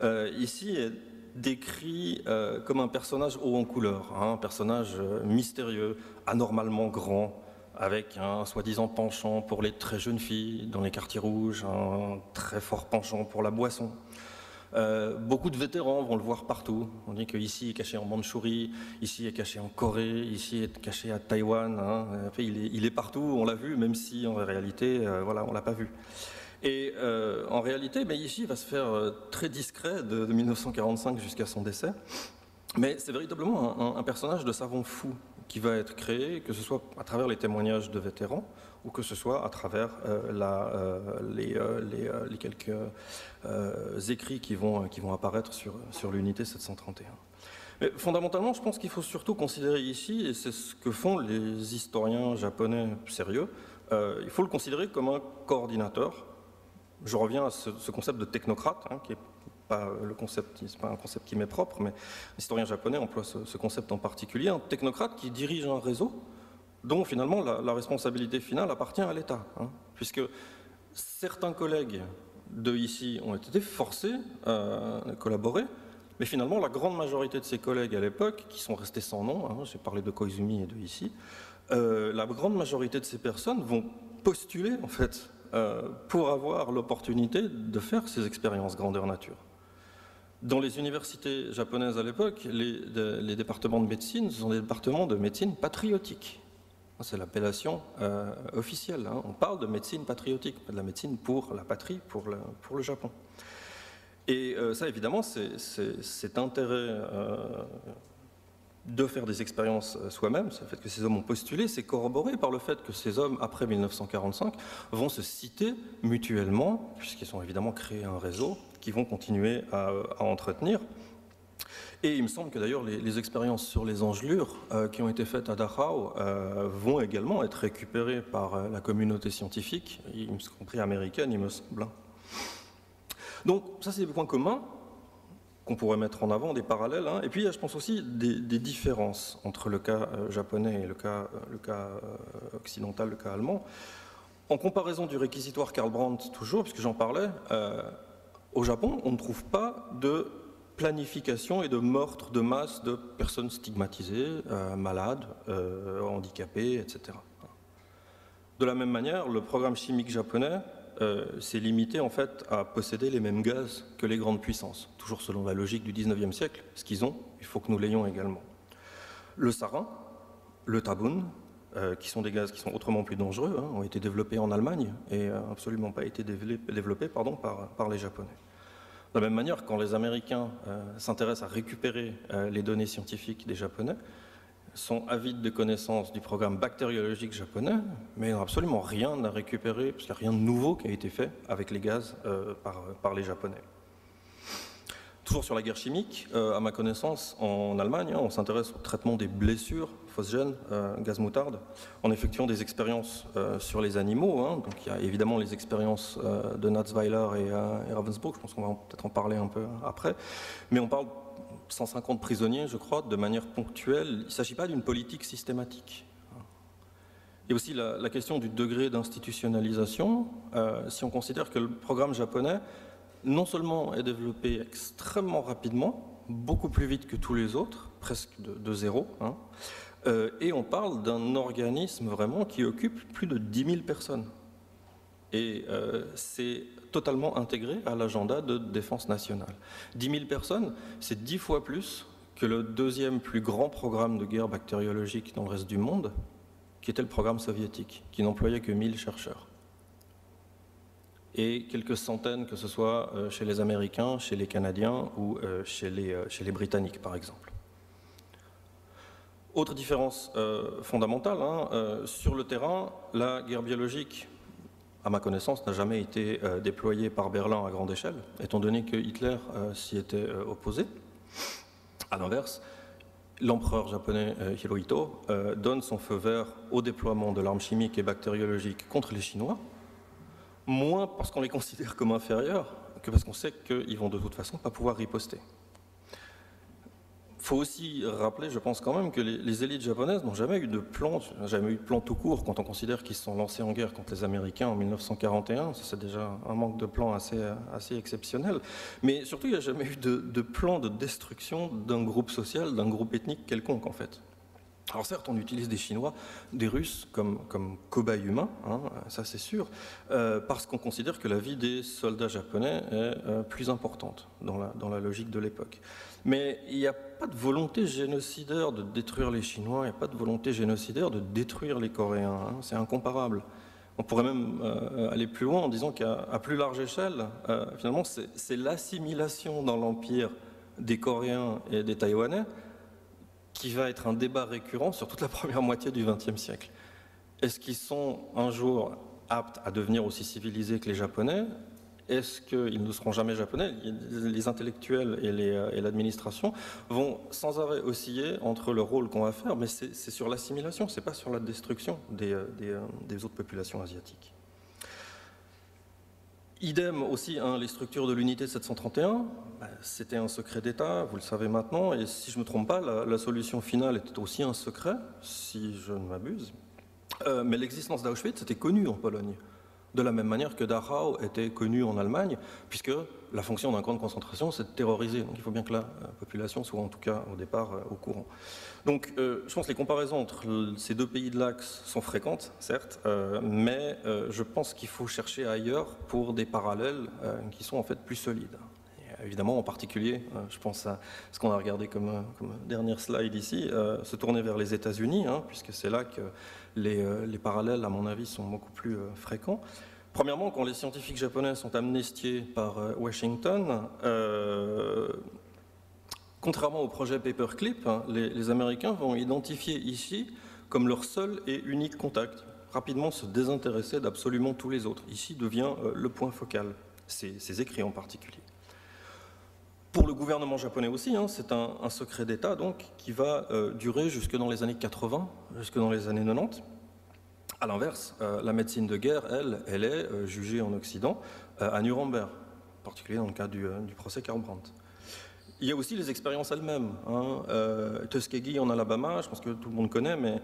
Ishii est décrit comme un personnage haut en couleur, un personnage mystérieux, anormalement grand, avec un soi-disant penchant pour les très jeunes filles dans les quartiers rouges, un très fort penchant pour la boisson. Beaucoup de vétérans vont le voir partout. On dit qu'ici est caché en Mandchourie, ici est caché en Corée, ici est caché à Taïwan. Enfin, il est partout, on l'a vu, même si en réalité, voilà, on l'a pas vu. Et en réalité, ici va se faire très discret de 1945 jusqu'à son décès. Mais c'est véritablement un personnage de savant fou qui va être créé, que ce soit à travers les témoignages de vétérans ou que ce soit à travers les quelques écrits qui vont apparaître sur l'unité 731. Mais fondamentalement, je pense qu'il faut surtout considérer ici, et c'est ce que font les historiens japonais sérieux, il faut le considérer comme un coordinateur. Je reviens à ce concept de technocrate, qui est pas le concept, c'est pas un concept qui m'est propre, mais l'historien japonais emploie ce concept en particulier, un technocrate qui dirige un réseau dont finalement la responsabilité finale appartient à l'État, puisque certains collègues de ici ont été forcés à collaborer, mais finalement la grande majorité de ces collègues à l'époque, qui sont restés sans nom, j'ai parlé de Koizumi et de ici, la grande majorité de ces personnes vont postuler en fait pour avoir l'opportunité de faire ces expériences grandeur nature. Dans les universités japonaises à l'époque, les départements de médecine, ce sont des départements de médecine patriotique. C'est l'appellation officielle. On parle de médecine patriotique, de la médecine pour la patrie, pour le Japon. Et ça, évidemment, cet intérêt de faire des expériences soi-même, le fait que ces hommes ont postulé, c'est corroboré par le fait que ces hommes, après 1945, vont se citer mutuellement, puisqu'ils ont évidemment créé un réseau qu'ils vont continuer à entretenir. Et il me semble que d'ailleurs les expériences sur les engelures qui ont été faites à Dachau vont également être récupérées par la communauté scientifique, y compris américaine, il me semble. Donc ça, c'est des points communs qu'on pourrait mettre en avant, des parallèles. Et puis il y a, je pense aussi, des différences entre le cas japonais et le cas occidental, le cas allemand. En comparaison du réquisitoire Karl Brandt, toujours, puisque j'en parlais, au Japon, on ne trouve pas de planification et de meurtre de masse de personnes stigmatisées, malades, handicapées, etc. De la même manière, le programme chimique japonais s'est limité en fait à posséder les mêmes gaz que les grandes puissances. Toujours selon la logique du 19e siècle, ce qu'ils ont, il faut que nous l'ayons également. Le sarin, le tabun, qui sont des gaz qui sont autrement plus dangereux, ont été développés en Allemagne et absolument pas été développés par les Japonais. De la même manière, quand les Américains s'intéressent à récupérer les données scientifiques des Japonais, sont avides de connaissances du programme bactériologique japonais, mais n'ont absolument rien à récupérer, parce qu'il n'y a rien de nouveau qui a été fait avec les gaz par les Japonais. Toujours sur la guerre chimique, à ma connaissance, en Allemagne, on s'intéresse au traitement des blessures, phosgène, gaz moutarde, en effectuant des expériences sur les animaux. Donc il y a évidemment les expériences de Natzweiler et Ravensbrück, je pense qu'on va peut-être en parler un peu après, mais on parle 150 prisonniers, je crois, de manière ponctuelle. Il ne s'agit pas d'une politique systématique. Il y a aussi la question du degré d'institutionnalisation. Si on considère que le programme japonais, non seulement est développé extrêmement rapidement, beaucoup plus vite que tous les autres, presque de zéro, et on parle d'un organisme vraiment qui occupe plus de 10 000 personnes. Et c'est totalement intégré à l'agenda de défense nationale. 10 000 personnes, c'est 10 fois plus que le deuxième plus grand programme de guerre bactériologique dans le reste du monde, qui était le programme soviétique, qui n'employait que 1000 chercheurs. Et quelques centaines, que ce soit chez les Américains, chez les Canadiens ou chez les Britanniques, par exemple. Autre différence fondamentale, sur le terrain, la guerre biologique, à ma connaissance, n'a jamais été déployée par Berlin à grande échelle, étant donné que Hitler s'y était opposé. À l'inverse, l'empereur japonais Hirohito donne son feu vert au déploiement de l'arme chimique et bactériologique contre les Chinois, moins parce qu'on les considère comme inférieurs que parce qu'on sait qu'ils vont de toute façon pas pouvoir riposter. Il faut aussi rappeler, je pense quand même, que les élites japonaises n'ont jamais eu de plan, tout court quand on considère qu'ils se sont lancés en guerre contre les Américains en 1941. Ça, c'est déjà un manque de plan assez exceptionnel. Mais surtout, il n'y a jamais eu de plan de destruction d'un groupe social, d'un groupe ethnique quelconque, en fait. Alors certes, on utilise des Chinois, des Russes comme cobayes humains, ça c'est sûr, parce qu'on considère que la vie des soldats japonais est plus importante dans la logique de l'époque. Mais il n'y a pas de volonté génocidaire de détruire les Chinois, il n'y a pas de volonté génocidaire de détruire les Coréens, c'est incomparable. On pourrait même aller plus loin en disant qu'à plus large échelle, finalement, c'est l'assimilation dans l'empire des Coréens et des Taïwanais qui va être un débat récurrent sur toute la première moitié du XXe siècle. Est-ce qu'ils sont un jour aptes à devenir aussi civilisés que les Japonais? Est-ce qu'ils ne seront jamais Japonais? Les intellectuels et l'administration vont sans arrêt osciller entre le rôle qu'on va faire, mais c'est sur l'assimilation, c'est pas sur la destruction des autres populations asiatiques. Idem aussi, les structures de l'unité 731, c'était un secret d'État, vous le savez maintenant, et si je ne me trompe pas, la solution finale était aussi un secret, si je ne m'abuse. Mais l'existence d'Auschwitz était connue en Pologne, de la même manière que Dachau était connu en Allemagne, puisque la fonction d'un camp de concentration, c'est de terroriser. Donc il faut bien que la population soit en tout cas au départ au courant. Donc je pense que les comparaisons entre ces deux pays de l'Axe sont fréquentes, certes, mais je pense qu'il faut chercher ailleurs pour des parallèles qui sont en fait plus solides. Et évidemment, en particulier, je pense à ce qu'on a regardé comme dernière slide ici, se tourner vers les États-Unis, puisque c'est là que les parallèles, à mon avis, sont beaucoup plus fréquents. Premièrement, quand les scientifiques japonais sont amnistiés par Washington, contrairement au projet Paperclip, les Américains vont identifier ici comme leur seul et unique contact, rapidement se désintéresser d'absolument tous les autres. Ici devient le point focal, ces écrits en particulier. Pour le gouvernement japonais aussi, c'est un secret d'État donc qui va durer jusque dans les années 80, jusque dans les années 90. À l'inverse, la médecine de guerre, elle est jugée en Occident à Nuremberg, en particulier dans le cas du procès Karl Brandt. Il y a aussi les expériences elles-mêmes. Tuskegee en Alabama, je pense que tout le monde connaît, mais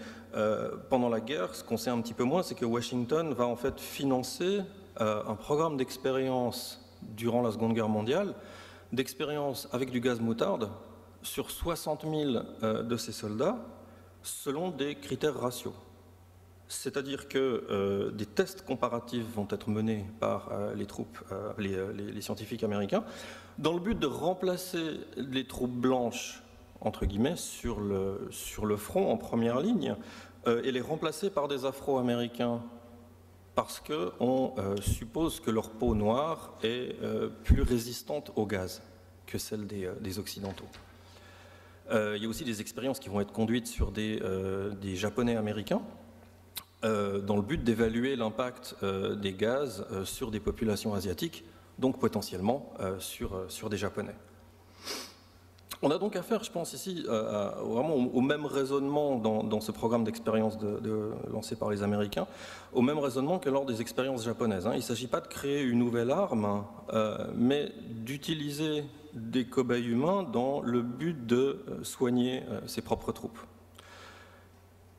pendant la guerre, ce qu'on sait un petit peu moins, c'est que Washington va en fait financer un programme d'expérience durant la Seconde Guerre mondiale, d'expérience avec du gaz moutarde sur 60 000 de ces soldats, selon des critères raciaux. C'est-à-dire que des tests comparatifs vont être menés par les troupes, les scientifiques américains, dans le but de remplacer les troupes blanches, entre guillemets, sur le front en première ligne, et les remplacer par des Afro-Américains parce qu'on suppose que leur peau noire est plus résistante au gaz que celle des Occidentaux. Il y a aussi des expériences qui vont être conduites sur des Japonais américains dans le but d'évaluer l'impact des gaz sur des populations asiatiques, donc potentiellement sur des Japonais. On a donc affaire, je pense ici, vraiment au même raisonnement dans ce programme d'expérience lancé par les Américains, au même raisonnement que lors des expériences japonaises. Il ne s'agit pas de créer une nouvelle arme, mais d'utiliser des cobayes humains dans le but de soigner ses propres troupes.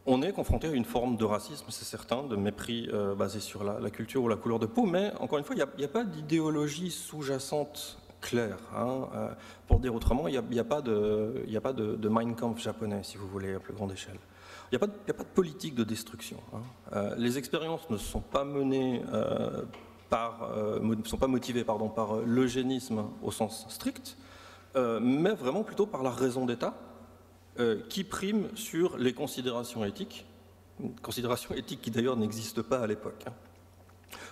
On est confronté à une forme de racisme, c'est certain, de mépris basé sur la culture ou la couleur de peau, mais encore une fois, il n'y a pas d'idéologie sous-jacente claire. Pour dire autrement, il n'y a pas de Mein Kampf japonais, si vous voulez, à plus grande échelle. Il n'y a pas de politique de destruction. Les expériences ne sont pas menées ne sont pas motivées par l'eugénisme au sens strict, mais vraiment plutôt par la raison d'État, qui prime sur les considérations éthiques, considérations éthiques qui d'ailleurs n'existent pas à l'époque.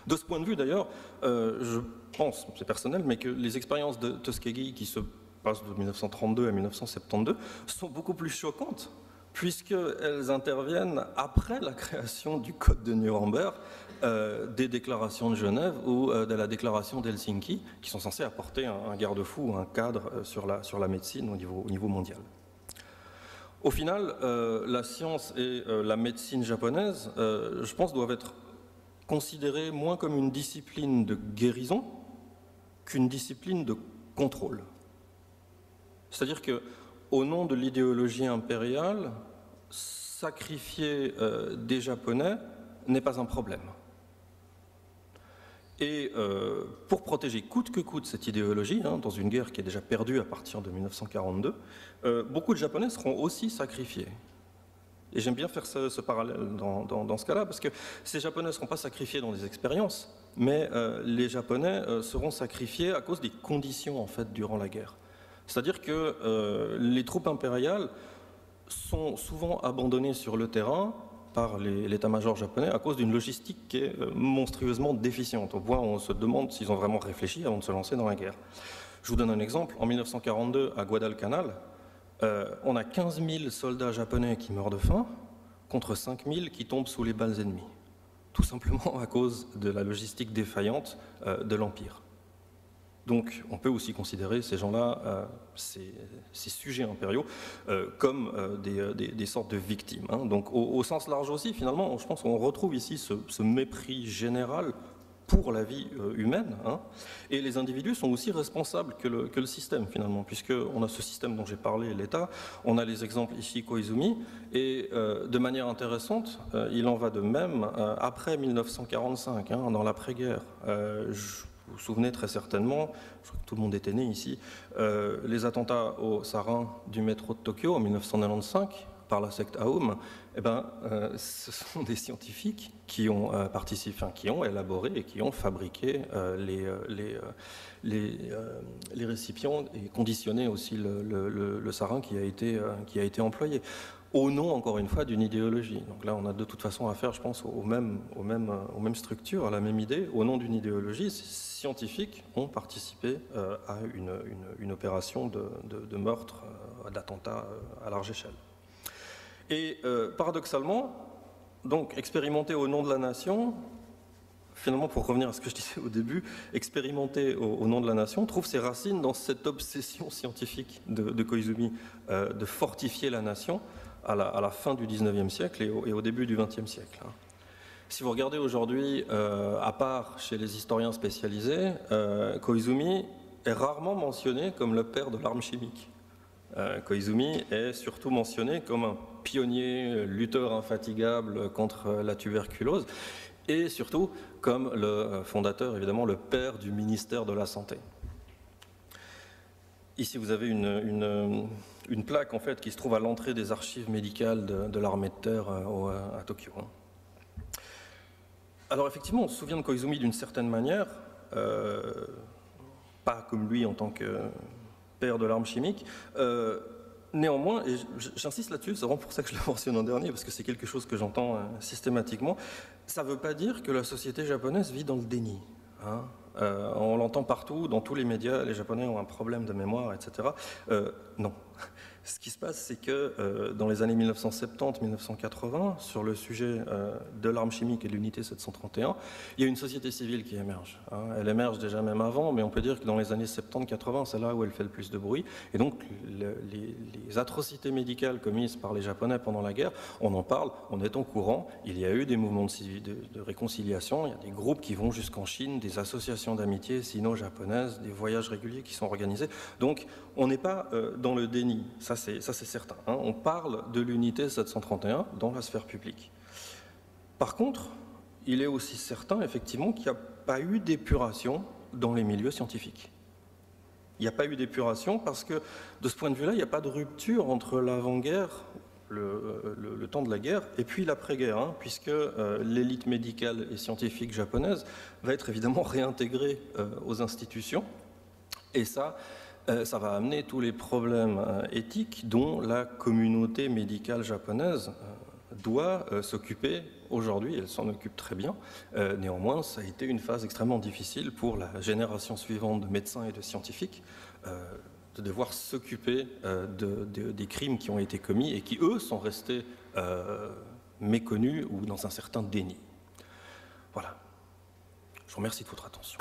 De ce point de vue d'ailleurs, je pense, c'est personnel, mais que les expériences de Tuskegee qui se passent de 1932 à 1972 sont beaucoup plus choquantes, puisqu'elles interviennent après la création du Code de Nuremberg, des déclarations de Genève ou de la déclaration d'Helsinki, qui sont censées apporter un garde-fou, un cadre sur la médecine au niveau mondial. Au final, la science et la médecine japonaise, je pense, doivent être considérées moins comme une discipline de guérison qu'une discipline de contrôle. C'est-à-dire qu'au nom de l'idéologie impériale, sacrifier des Japonais n'est pas un problème. Et pour protéger coûte que coûte cette idéologie, dans une guerre qui est déjà perdue à partir de 1942, beaucoup de Japonais seront aussi sacrifiés. Et j'aime bien faire ce parallèle dans ce cas-là, parce que ces Japonais ne seront pas sacrifiés dans des expériences, mais les Japonais seront sacrifiés à cause des conditions en fait, durant la guerre. C'est-à-dire que les troupes impériales sont souvent abandonnées sur le terrain par l'état-major japonais à cause d'une logistique qui est monstrueusement déficiente, au point où on se demande s'ils ont vraiment réfléchi avant de se lancer dans la guerre. Je vous donne un exemple. En 1942, à Guadalcanal, on a 15 000 soldats japonais qui meurent de faim contre 5 000 qui tombent sous les balles ennemies. Tout simplement à cause de la logistique défaillante de l'Empire. Donc on peut aussi considérer ces gens-là, ces sujets impériaux, comme des sortes de victimes. Donc au sens large aussi, finalement, je pense qu'on retrouve ici ce mépris général pour la vie humaine. Et les individus sont aussi responsables que le système, finalement, puisqu'on a ce système dont j'ai parlé, l'État, on a les exemples ici Koizumi, et de manière intéressante, il en va de même après 1945, dans l'après-guerre. Vous vous souvenez très certainement, je crois que tout le monde était né ici, les attentats au sarin du métro de Tokyo en 1995 par la secte Aum, ce sont des scientifiques qui ont participé, qui ont élaboré et qui ont fabriqué les récipients et conditionné aussi le sarin qui a été employé. Au nom, encore une fois, d'une idéologie. Donc là, on a de toute façon affaire, je pense, aux mêmes structures, à la même idée. Au nom d'une idéologie, ces scientifiques ont participé à une opération de meurtre, d'attentat à large échelle. Et paradoxalement, donc, expérimenter au nom de la nation, finalement, pour revenir à ce que je disais au début, expérimenter au nom de la nation trouve ses racines dans cette obsession scientifique de Koizumi de fortifier la nation à la fin du XIXe siècle et au début du XXe siècle. Si vous regardez aujourd'hui, à part chez les historiens spécialisés, Koizumi est rarement mentionné comme le père de l'arme chimique. Koizumi est surtout mentionné comme un pionnier, lutteur infatigable contre la tuberculose, et surtout comme le fondateur, évidemment, le père du ministère de la Santé. Ici, vous avez une plaque en fait, qui se trouve à l'entrée des archives médicales de l'armée de terre à Tokyo. Alors effectivement, on se souvient de Koizumi d'une certaine manière, pas comme lui en tant que père de l'arme chimique, Néanmoins, et j'insiste là-dessus, c'est vraiment pour ça que je le mentionne en dernier, parce que c'est quelque chose que j'entends systématiquement, ça ne veut pas dire que la société japonaise vit dans le déni. Hein. On l'entend partout, dans tous les médias, les Japonais ont un problème de mémoire, etc. Non. Ce qui se passe, c'est que dans les années 1970-1980, sur le sujet de l'arme chimique et de l'unité 731, il y a une société civile qui émerge. Hein. Elle émerge déjà même avant, mais on peut dire que dans les années 70-80, c'est là où elle fait le plus de bruit. Et donc, les atrocités médicales commises par les Japonais pendant la guerre, on en parle, on est au courant. Il y a eu des mouvements de réconciliation, il y a des groupes qui vont jusqu'en Chine, des associations d'amitié sino-japonaises, des voyages réguliers qui sont organisés. Donc, on n'est pas dans le déni. Ça, c'est certain. Hein. On parle de l'unité 731 dans la sphère publique. Par contre, il est aussi certain, effectivement, qu'il n'y a pas eu d'épuration dans les milieux scientifiques. Il n'y a pas eu d'épuration parce que, de ce point de vue-là, il n'y a pas de rupture entre l'avant-guerre, le temps de la guerre, et puis l'après-guerre, hein, puisque l'élite médicale et scientifique japonaise va être évidemment réintégrée aux institutions, et ça va amener tous les problèmes éthiques dont la communauté médicale japonaise doit s'occuper aujourd'hui. Elle s'en occupe très bien. Néanmoins, ça a été une phase extrêmement difficile pour la génération suivante de médecins et de scientifiques de devoir s'occuper des crimes qui ont été commis et qui, eux, sont restés méconnus ou dans un certain déni. Voilà. Je vous remercie de votre attention.